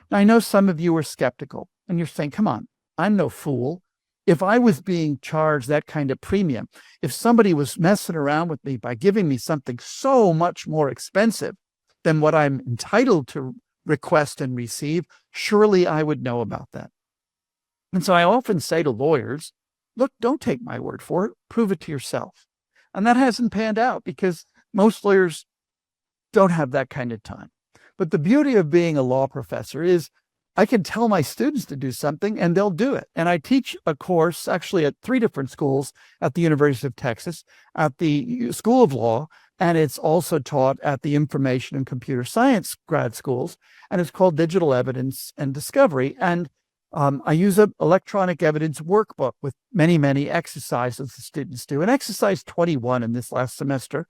Now, I know some of you are skeptical and you're saying, come on, I'm no fool. If I was being charged that kind of premium, if somebody was messing around with me by giving me something so much more expensive than what I'm entitled to request and receive, surely I would know about that. And so I often say to lawyers, look, don't take my word for it, prove it to yourself. And that hasn't panned out because most lawyers don't have that kind of time. But the beauty of being a law professor is I can tell my students to do something and they'll do it. And I teach a course actually at 3 different schools at the University of Texas, at the School of Law, and it's also taught at the Information and Computer Science grad schools, and it's called Digital Evidence and Discovery. And I use an electronic evidence workbook with many, many exercises the students do. In exercise 21 in this last semester,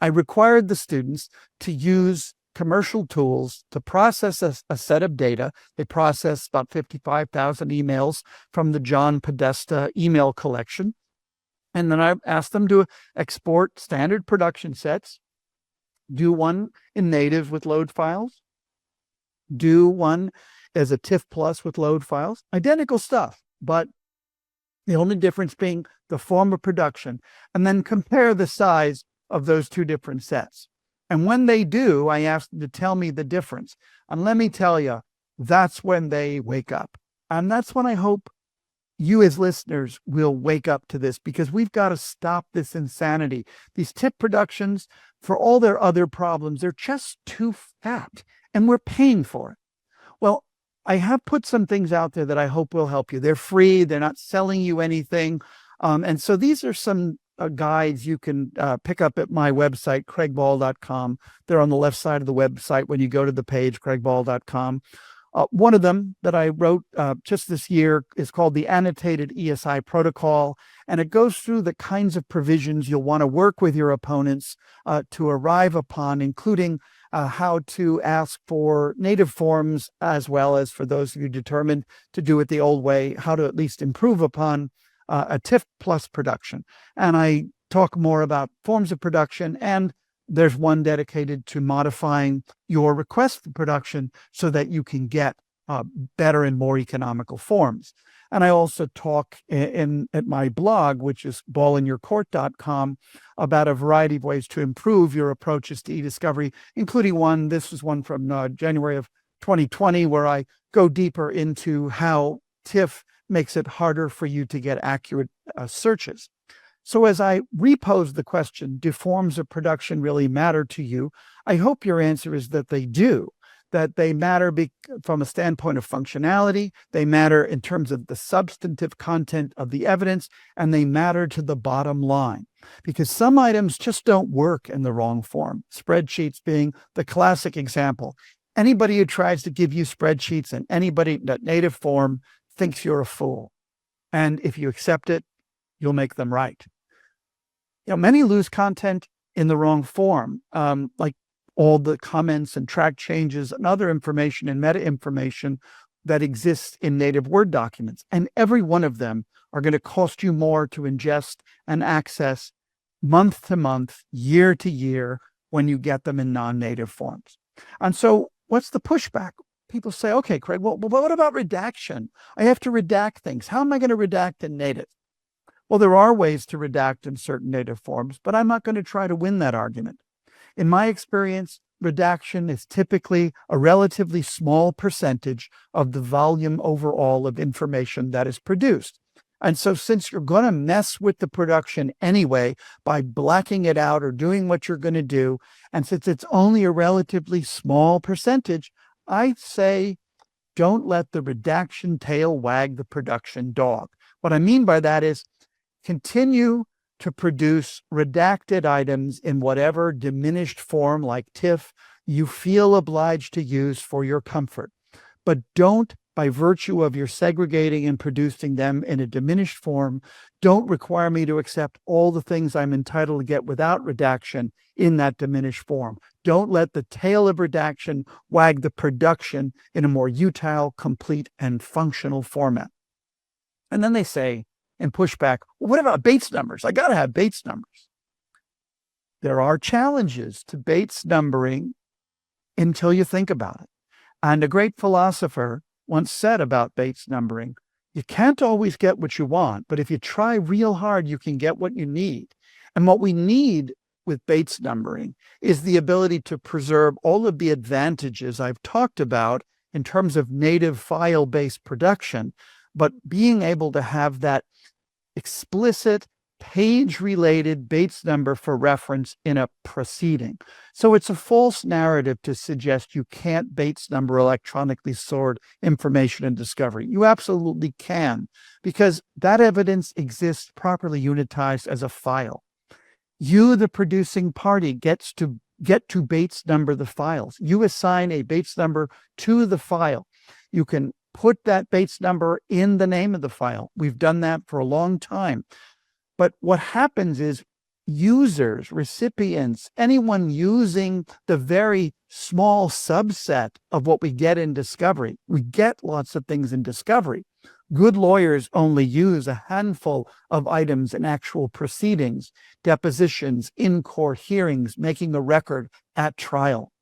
I required the students to use commercial tools to process a set of data. They process about 55,000 emails from the John Podesta email collection. And then I asked them to export standard production sets, do one in native with load files, do one as a TIFF plus with load files, identical stuff, but the only difference being the form of production, and then compare the size of those 2 different sets. And when they do, I ask them to tell me the difference. And let me tell you, that's when they wake up. And that's when I hope you as listeners will wake up to this, because we've got to stop this insanity. These TIFF productions, for all their other problems, they're just too fat, and we're paying for it. Well, I have put some things out there that I hope will help you. They're free. They're not selling you anything. And so these are some guides you can pick up at my website, craigball.com. They're on the left side of the website when you go to the page, craigball.com. One of them that I wrote just this year is called the Annotated ESI Protocol, and it goes through the kinds of provisions you'll want to work with your opponents to arrive upon, including how to ask for native forms, as well as, for those of you determined to do it the old way, how to at least improve upon a TIFF plus production. And I talk more about forms of production, and there's one dedicated to modifying your request for production so that you can get better and more economical forms. And I also talk at my blog, which is ballinyourcourt.com, about a variety of ways to improve your approaches to e-discovery, including this was one from January of 2020, where I go deeper into how TIFF makes it harder for you to get accurate searches. So as I repose the question, do forms of production really matter to you? I hope your answer is that they do, that they matter from a standpoint of functionality, they matter in terms of the substantive content of the evidence, and they matter to the bottom line. Because some items just don't work in the wrong form, spreadsheets being the classic example. Anybody who tries to give you spreadsheets in anybody native form thinks you're a fool. And if you accept it, you'll make them right. Many lose content in the wrong form, like all the comments and track changes and other information and meta information that exists in native Word documents. And every one of them are going to cost you more to ingest and access month to month, year to year, when you get them in non-native forms. And so what's the pushback? People say, okay, Craig, well, what about redaction? I have to redact things. How am I going to redact in native? Well, there are ways to redact in certain native forms, but I'm not going to try to win that argument. In my experience, redaction is typically a relatively small percentage of the volume overall of information that is produced. And so since you're going to mess with the production anyway by blacking it out or doing what you're going to do, and since it's only a relatively small percentage, I say don't let the redaction tail wag the production dog. What I mean by that is continue to produce redacted items in whatever diminished form like TIFF you feel obliged to use for your comfort. But don't, by virtue of your segregating and producing them in a diminished form, don't require me to accept all the things I'm entitled to get without redaction in that diminished form. Don't let the tail of redaction wag the production in a more utile, complete, and functional format. And then they say, and push back, well, what about Bates numbers? I got to have Bates numbers. There are challenges to Bates numbering until you think about it. And a great philosopher once said about Bates numbering, you can't always get what you want, but if you try real hard, you can get what you need. And what we need with Bates numbering is the ability to preserve all of the advantages I've talked about in terms of native file-based production, but being able to have that explicit page-related Bates number for reference in a proceeding. So it's a false narrative to suggest you can't Bates number electronically stored information in discovery. You absolutely can, because that evidence exists properly unitized as a file. You, the producing party, get to Bates number the files. You assign a Bates number to the file. You can put that Bates number in the name of the file. We've done that for a long time. But what happens is users, recipients, anyone using the very small subset of what we get in discovery, we get lots of things in discovery. Good lawyers only use a handful of items in actual proceedings, depositions, in-court hearings, making a record at trial.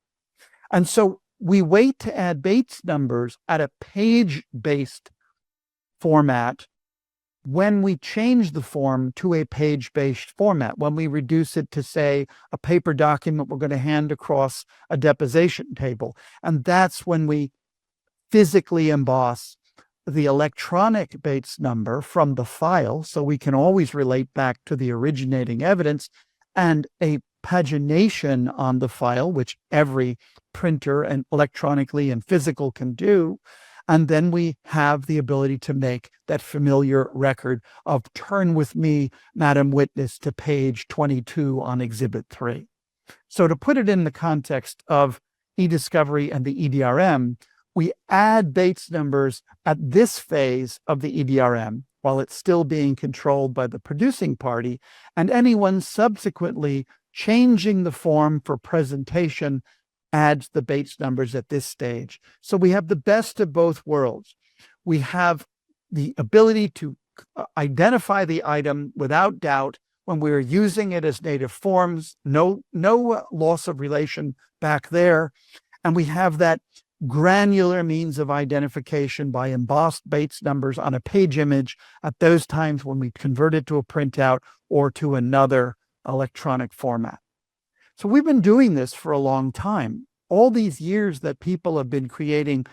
And so we wait to add Bates numbers at a page-based format when we change the form to a page-based format, when we reduce it to, say, a paper document we're going to hand across a deposition table. And that's when we physically emboss the electronic Bates number from the file, so we can always relate back to the originating evidence, and a pagination on the file, which every printer and electronically and physical can do. And then we have the ability to make that familiar record of turn with me, Madam Witness, to page 22 on Exhibit 3. So to put it in the context of e-discovery and the EDRM, we add Bates numbers at this phase of the EDRM while it's still being controlled by the producing party, and anyone subsequently changing the form for presentation adds the Bates numbers at this stage. So we have the best of both worlds. We have the ability to identify the item without doubt when we're using it as native forms, no loss of relation back there. And we have that granular means of identification by embossed Bates numbers on a page image at those times when we convert it to a printout or to another electronic format. So we've been doing this for a long time. All these years that people have been creating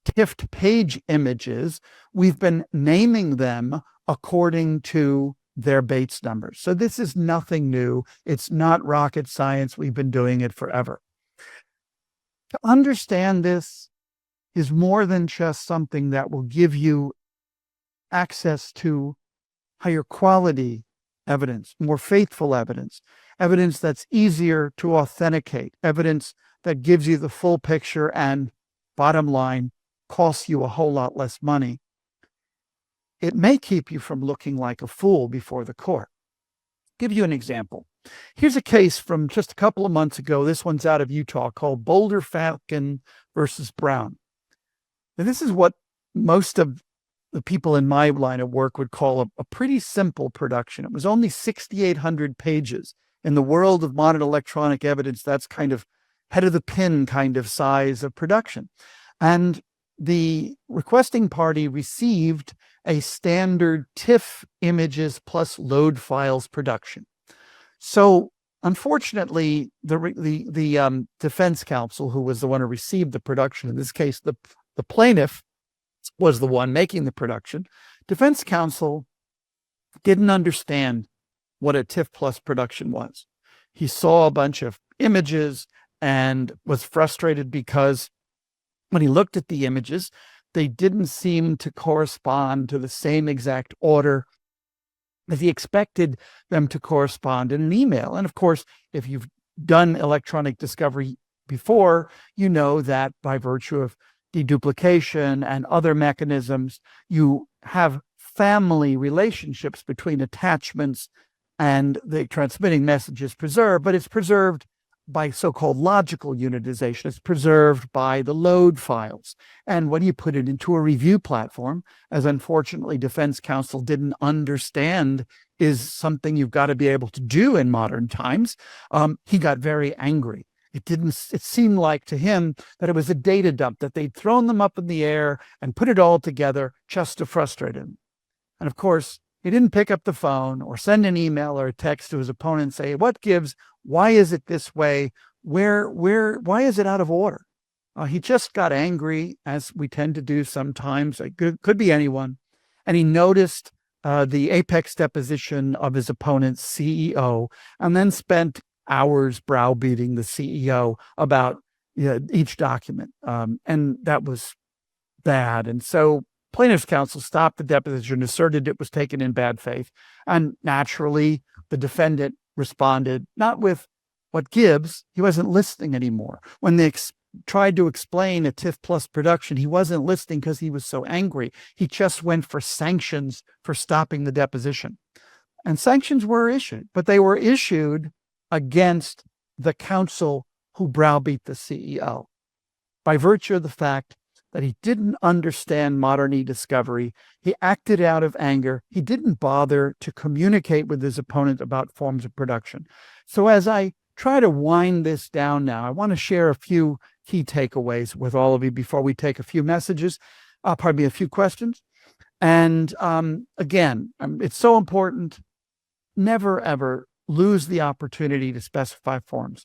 TIFFed page images, we've been naming them according to their Bates numbers. So this is nothing new. It's not rocket science. We've been doing it forever. To understand this is more than just something that will give you access to higher quality evidence, more faithful evidence, evidence that's easier to authenticate, evidence that gives you the full picture and, bottom line, costs you a whole lot less money. It may keep you from looking like a fool before the court. Give you an example. Here's a case from just a couple of months ago. This one's out of Utah, called Boulder Falcon versus Brown. And this is what most of the people in my line of work would call a pretty simple production. It was only 6,800 pages. In the world of modern electronic evidence, that's kind of head of the pin kind of size of production. And the requesting party received a standard TIFF images plus load files production. So unfortunately, the defense counsel, who was the one who received the production, in this case, the plaintiff was the one making the production. Defense counsel didn't understand what a TIFF plus production was. He saw a bunch of images and was frustrated because when he looked at the images, they didn't seem to correspond to the same exact order that he expected them to correspond in an email. And of course, if you've done electronic discovery before, you know that by virtue of deduplication and other mechanisms, you have family relationships between attachments, and the transmitting message is preserved, but it's preserved by so-called logical unitization. It's preserved by the load files. And when you put it into a review platform, as unfortunately defense counsel didn't understand is something you've got to be able to do in modern times, he got very angry. It seemed like to him that it was a data dump, that they'd thrown them up in the air and put it all together just to frustrate him. And of course, he didn't pick up the phone or send an email or a text to his opponent and say, what gives? Why is it this way? Why is it out of order? He just got angry, as we tend to do sometimes. It could be anyone. And he noticed the apex deposition of his opponent's CEO, and then spent hours browbeating the CEO about each document. And that was bad. And so plaintiff's counsel stopped the deposition, asserted it was taken in bad faith. And naturally, the defendant responded, not with what gives. He wasn't listening anymore. When they tried to explain a TIFF plus production, he wasn't listening because he was so angry. He just went for sanctions for stopping the deposition. And sanctions were issued, but they were issued against the counsel who browbeat the CEO by virtue of the fact that he didn't understand modern e-discovery. He acted out of anger. He didn't bother to communicate with his opponent about forms of production. So as I try to wind this down now, I want to share a few key takeaways with all of you before we take a few messages, a few questions. And again, it's so important. Never, ever lose the opportunity to specify forms.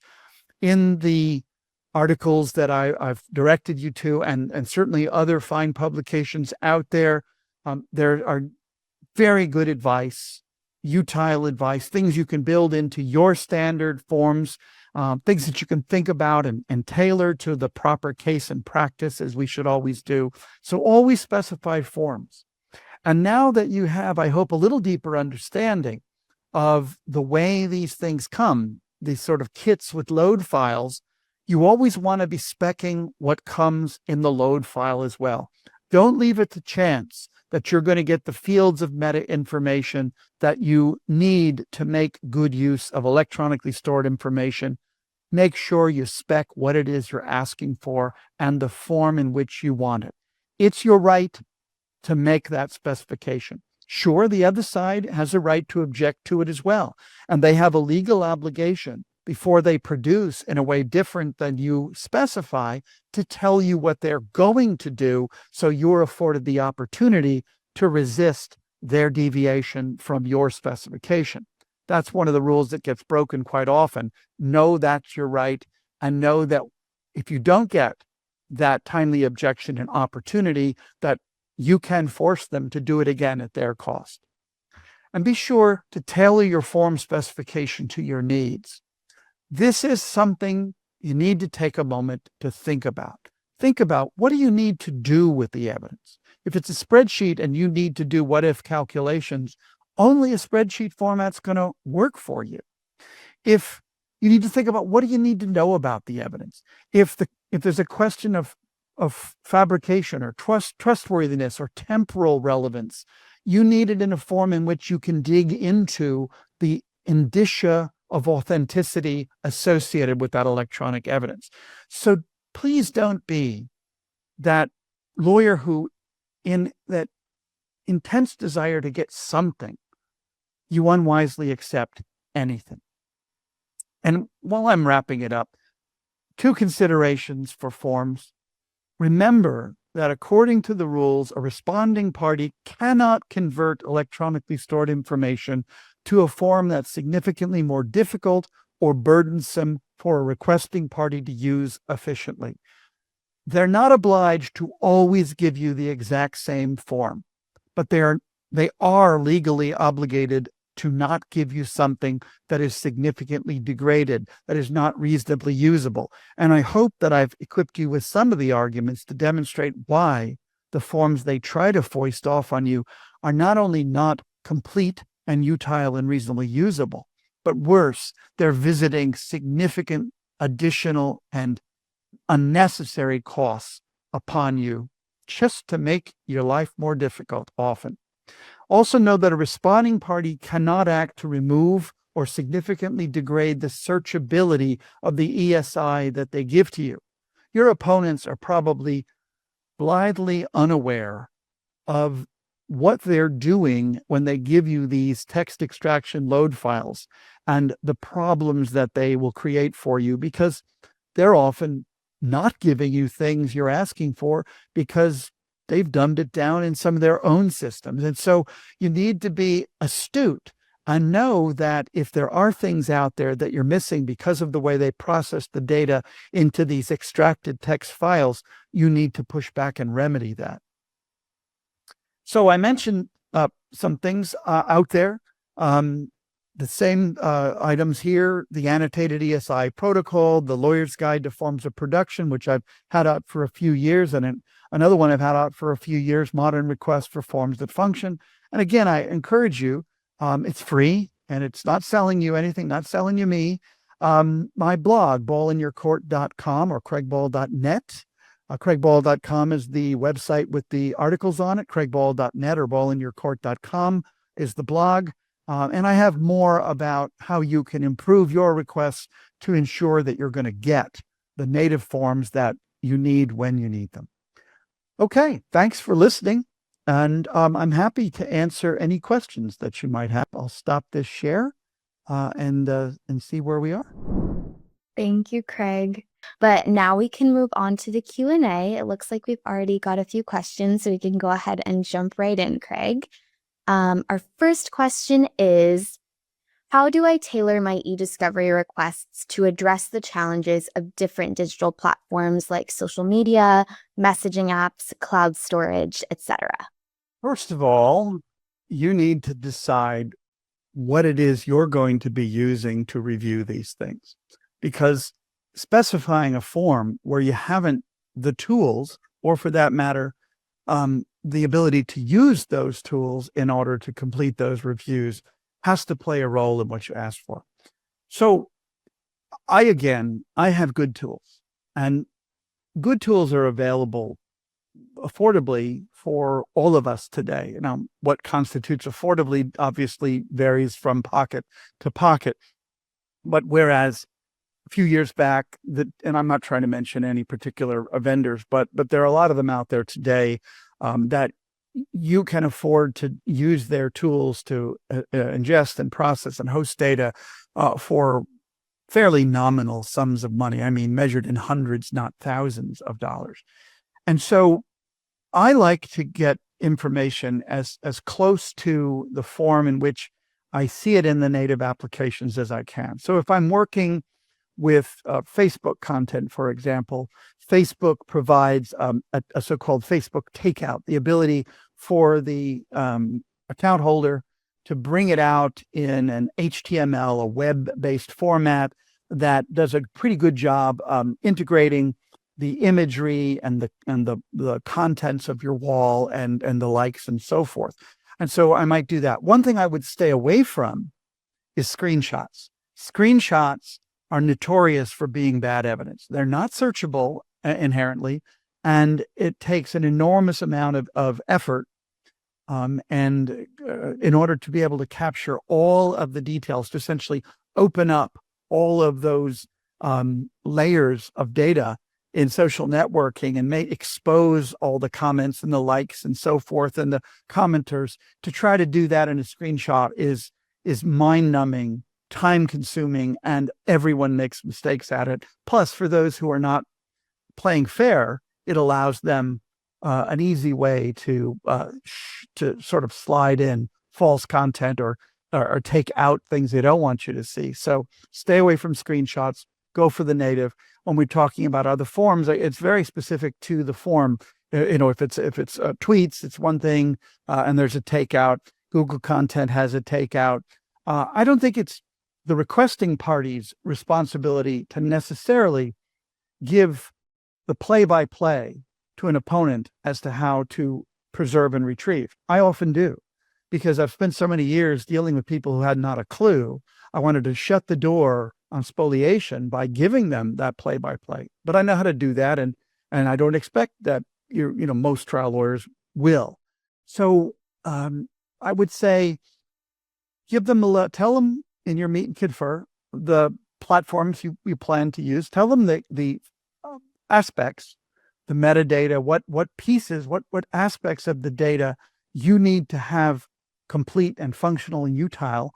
In the articles that I've directed you to, and certainly other fine publications out there, there are very good advice, utile advice, things you can build into your standard forms, things that you can think about and tailor to the proper case and practice, as we should always do. So always specify forms. And now that you have, I hope, a little deeper understanding of the way these things come, these sort of kits with load files, you always want to be speccing what comes in the load file as well. Don't leave it to chance that you're going to get the fields of meta information that you need to make good use of electronically stored information. Make sure you spec what it is you're asking for and the form in which you want it. It's your right to make that specification. Sure, the other side has a right to object to it as well, and they have a legal obligation before they produce in a way different than you specify to tell you what they're going to do, so you're afforded the opportunity to resist their deviation from your specification. That's one of the rules that gets broken quite often. Know that's your right, and know that if you don't get that timely objection and opportunity, that you can force them to do it again at their cost. And be sure to tailor your form specification to your needs. This is something you need to take a moment to think about. Think about, what do you need to do with the evidence? If it's a spreadsheet and you need to do what-if calculations, only a spreadsheet format's going to work for you. If you need to think about, what do you need to know about the evidence? If there's a question of fabrication or trustworthiness or temporal relevance, you need it in a form in which you can dig into the indicia of authenticity associated with that electronic evidence. So please don't be that lawyer who, in that intense desire to get something, you unwisely accept anything. And while I'm wrapping it up, 2 considerations for forms. Remember that according to the rules, a responding party cannot convert electronically stored information to a form that's significantly more difficult or burdensome for a requesting party to use efficiently. They're not obliged to always give you the exact same form, but they are they are legally obligated to not give you something that is significantly degraded, that is not reasonably usable. And I hope that I've equipped you with some of the arguments to demonstrate why the forms they try to foist off on you are not only not complete and utile and reasonably usable, but worse, they're visiting significant additional and unnecessary costs upon you just to make your life more difficult often. Also know that a responding party cannot act to remove or significantly degrade the searchability of the ESI that they give to you. Your opponents are probably blithely unaware of what they're doing when they give you these text extraction load files and the problems that they will create for you, because they're often not giving you things you're asking for because they've dumbed it down in some of their own systems. And so you need to be astute and know that if there are things out there that you're missing because of the way they process the data into these extracted text files, you need to push back and remedy that. So I mentioned some things out there. The same items here, the annotated ESI protocol, the lawyer's guide to forms of production, which I've had out for a few years, and another one I've had out for a few years, modern requests for forms that function. And again, I encourage you, it's free and it's not selling you anything, not selling you me. My blog, ballinyourcourt.com or craigball.net. Craigball.com is the website with the articles on it. craigball.net or ballinyourcourt.com is the blog. And I have more about how you can improve your requests to ensure that you're going to get the native forms that you need when you need them. Okay, thanks for listening. And I'm happy to answer any questions that you might have. I'll stop this share and see where we are. Thank you, Craig. But now we can move on to the Q&A. It looks like we've already got a few questions, so we can go ahead and jump right in, Craig. Our first question is, how do I tailor my e-discovery requests to address the challenges of different digital platforms like social media, messaging apps, cloud storage, etc.? First of all, you need to decide what it is you're going to be using to review these things, because specifying a form where you haven't the tools, or for that matter, the ability to use those tools in order to complete those reviews has to play a role in what you ask for. So I have good tools, and good tools are available affordably for all of us today. Now, what constitutes affordably obviously varies from pocket to pocket. But whereas a few years back, and I'm not trying to mention any particular vendors, but there are a lot of them out there today that you can afford to use their tools to ingest and process and host data for fairly nominal sums of money. I mean, measured in hundreds, not thousands of dollars. And so I like to get information as close to the form in which I see it in the native applications as I can. So if I'm working with Facebook content, for example, Facebook provides a so-called Facebook takeout, the ability for the account holder to bring it out in an HTML, a web-based format that does a pretty good job integrating the imagery and the contents of your wall and the likes and so forth. And so I might do that. One thing I would stay away from is screenshots. Screenshots are notorious for being bad evidence. They're not searchable inherently, and it takes an enormous amount of effort in order to be able to capture all of the details, to essentially open up all of those layers of data in social networking and expose all the comments and the likes and so forth and the commenters. To try to do that in a screenshot is mind-numbing, time-consuming, and everyone makes mistakes at it. Plus, for those who are not playing fair, it allows them an easy way to sort of slide in false content or take out things they don't want you to see. So stay away from screenshots. Go for the native. When we're talking about other forms, it's very specific to the form. If it's tweets, it's one thing, and there's a takeout. Google content has a takeout. I don't think it's the requesting party's responsibility to necessarily give the play-by-play to an opponent as to how to preserve and retrieve. I often do, because I've spent so many years dealing with people who had not a clue. I wanted to shut the door on spoliation by giving them that play-by-play, but I know how to do that, and I don't expect that most trial lawyers will. So I would say give them tell them in your meet and confer the platforms you plan to use. Tell them the aspects, the metadata, what pieces, what aspects of the data you need to have complete and functional and utile,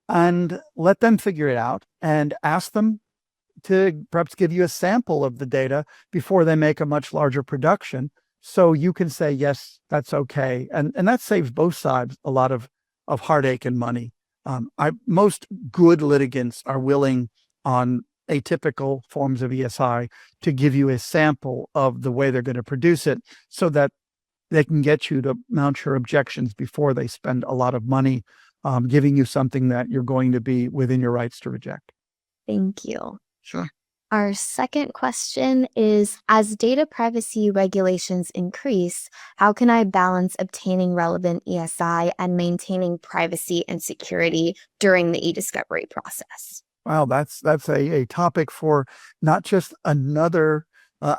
and let them figure it out, and ask them to perhaps give you a sample of the data before they make a much larger production, so you can say, yes, that's okay. And that saves both sides a lot of heartache and money. Most good litigants are willing on atypical forms of ESI to give you a sample of the way they're going to produce it, so that they can get you to mount your objections before they spend a lot of money giving you something that you're going to be within your rights to reject. Thank you. Sure. Our second question is, as data privacy regulations increase, how can I balance obtaining relevant ESI and maintaining privacy and security during the e-discovery process? Wow, that's a topic for not just another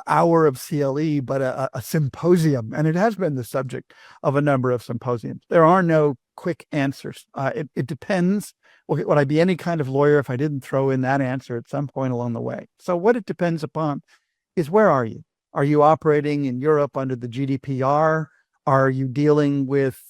hour of CLE, but a symposium. And it has been the subject of a number of symposiums. There are no quick answers. It depends. Would I be any kind of lawyer if I didn't throw in that answer at some point along the way? So what it depends upon is, where are you? Are you operating in Europe under the GDPR? Are you dealing with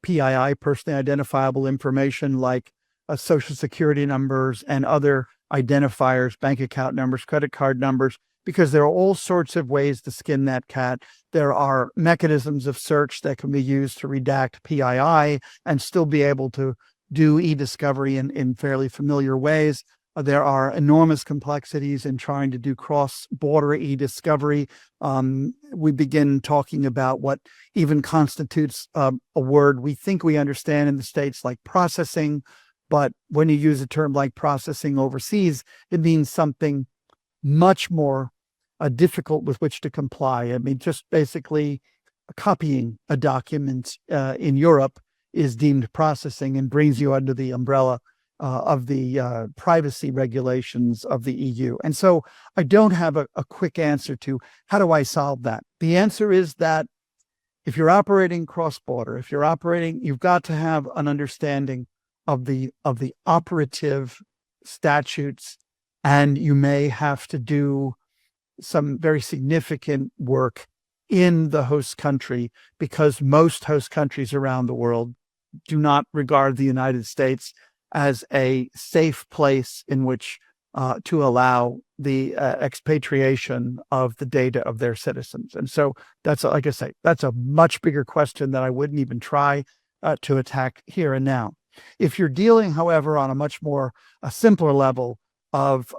PII, personally identifiable information, like social security numbers and other identifiers, bank account numbers, credit card numbers? Because there are all sorts of ways to skin that cat. There are mechanisms of search that can be used to redact PII and still be able to do e-discovery in fairly familiar ways. There are enormous complexities in trying to do cross-border e-discovery. We begin talking about what even constitutes a word we think we understand in the States, like processing. But when you use a term like processing overseas, it means something much more difficult with which to comply. I mean, just basically copying a document in Europe is deemed processing and brings you under the umbrella of the privacy regulations of the EU. And so I don't have a quick answer to how do I solve that. The answer is that if you're operating cross-border, you've got to have an understanding of the operative statutes, and you may have to do some very significant work in the host country, because most host countries around the world do not regard the United States as a safe place in which to allow the expatriation of the data of their citizens. And so that's, like I say, that's a much bigger question that I wouldn't even try to attack here and now. If you're dealing, however, on a much more simpler level of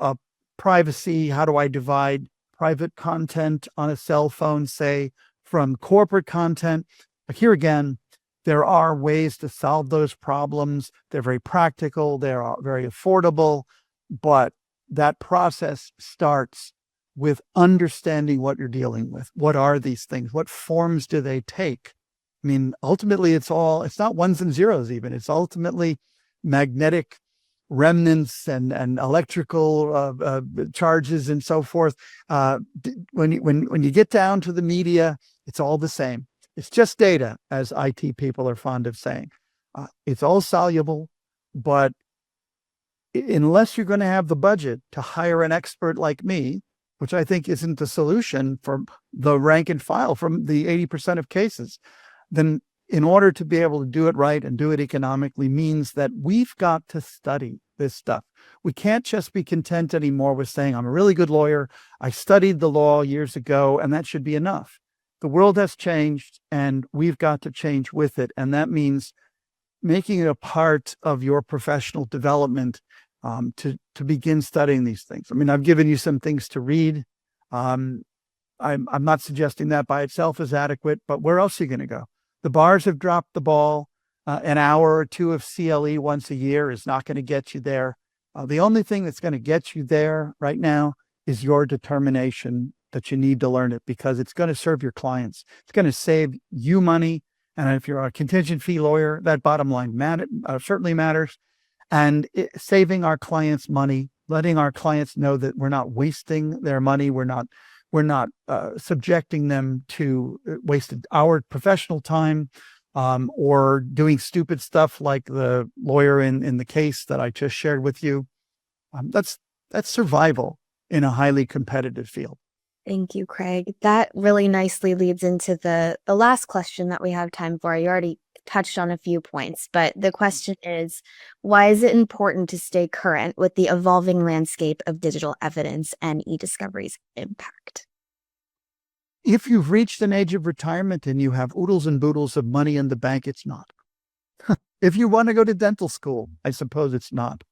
privacy, how do I divide private content on a cell phone, say, from corporate content? Here again, there are ways to solve those problems. They're very practical, they're very affordable, but that process starts with understanding what you're dealing with. What are these things? What forms do they take? I mean, ultimately, it's not ones and zeros even. It's ultimately magnetic remnants and electrical charges and so forth. When you get down to the media, it's all the same. It's just data, as IT people are fond of saying. It's all soluble, but unless you're going to have the budget to hire an expert like me, which I think isn't the solution for the rank and file from the 80% of cases, then in order to be able to do it right and do it economically means that we've got to study this stuff. We can't just be content anymore with saying, I'm a really good lawyer, I studied the law years ago, and that should be enough. The world has changed, and we've got to change with it. And that means making it a part of your professional development to begin studying these things. I mean, I've given you some things to read. I'm not suggesting that by itself is adequate, but where else are you going to go? The bars have dropped the ball. An hour or two of CLE once a year is not going to get you there. The only thing that's going to get you there right now is your determination that you need to learn it, because it's going to serve your clients. It's going to save you money. And if you're a contingent fee lawyer, that bottom line certainly matters. And saving our clients money, letting our clients know that we're not wasting their money. We're not subjecting them to wasted our professional time, or doing stupid stuff like the lawyer in the case that I just shared with you. That's survival in a highly competitive field. Thank you, Craig. That really nicely leads into the last question that we have time for. You already touched on a few points, but the question is, why is it important to stay current with the evolving landscape of digital evidence and e-discovery's impact? If you've reached an age of retirement and you have oodles and boodles of money in the bank, it's not. If you want to go to dental school, I suppose it's not.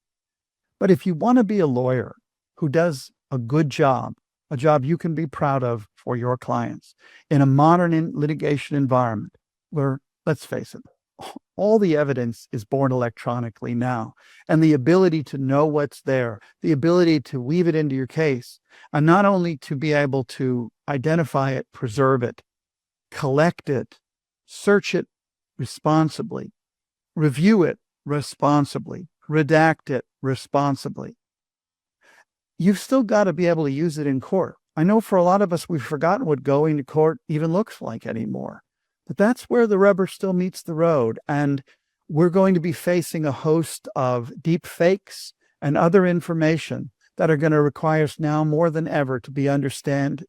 But if you want to be a lawyer who does a good job, a job you can be proud of for your clients in a modern litigation environment where, let's face it, all the evidence is born electronically now, and the ability to know what's there, the ability to weave it into your case, and not only to be able to identify it, preserve it, collect it, search it responsibly, review it responsibly, redact it responsibly. You've still got to be able to use it in court. I know for a lot of us, we've forgotten what going to court even looks like anymore. But that's where the rubber still meets the road. And we're going to be facing a host of deep fakes and other information that are going to require us now more than ever to be understanding,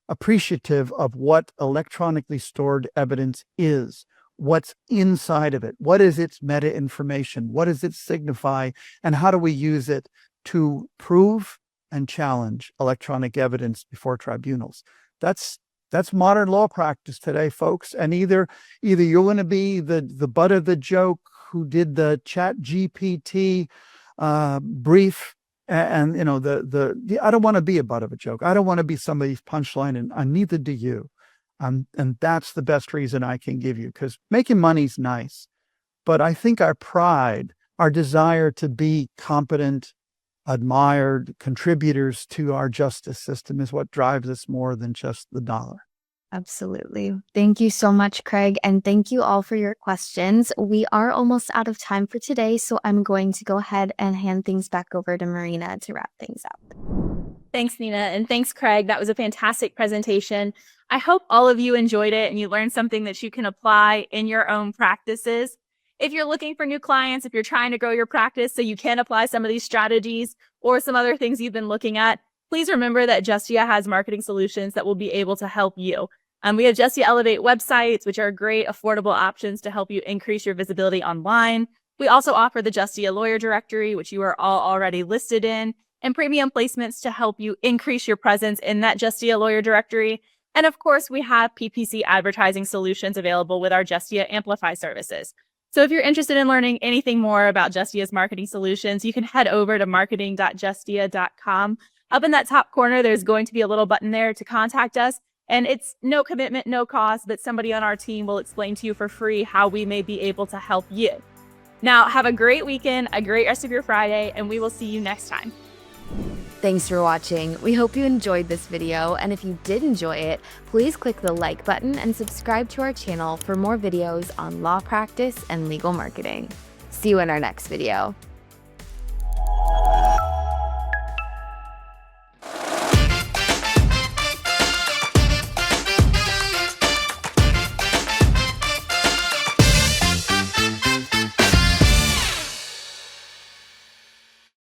appreciative of what electronically stored evidence is, what's inside of it, what is its meta information, what does it signify, and how do we use it to prove and challenge electronic evidence before tribunals. That's modern law practice today, folks. And either you're going to be the butt of the joke who did the ChatGPT brief, and you know I don't want to be a butt of a joke. I don't want to be somebody's punchline, and neither do you. And that's the best reason I can give you, because making money's nice, but I think our pride, our desire to be competent, admired contributors to our justice system is what drives us more than just the dollar. Absolutely. Thank you so much, Craig. And thank you all for your questions. We are almost out of time for today, so I'm going to go ahead and hand things back over to Marina to wrap things up. Thanks, Nina. And thanks, Craig. That was a fantastic presentation. I hope all of you enjoyed it and you learned something that you can apply in your own practices. If you're looking for new clients, if you're trying to grow your practice so you can apply some of these strategies or some other things you've been looking at, please remember that Justia has marketing solutions that will be able to help you. We have Justia Elevate websites, which are great, affordable options to help you increase your visibility online. We also offer the Justia Lawyer Directory, which you are all already listed in, and premium placements to help you increase your presence in that Justia Lawyer Directory. And of course, we have PPC advertising solutions available with our Justia Amplify services. So if you're interested in learning anything more about Justia's marketing solutions, you can head over to marketing.justia.com. Up in that top corner, there's going to be a little button there to contact us. And it's no commitment, no cost, but somebody on our team will explain to you for free how we may be able to help you. Now, have a great weekend, a great rest of your Friday, and we will see you next time. Thanks for watching. We hope you enjoyed this video, and if you did enjoy it, please click the like button and subscribe to our channel for more videos on law practice and legal marketing. See you in our next video.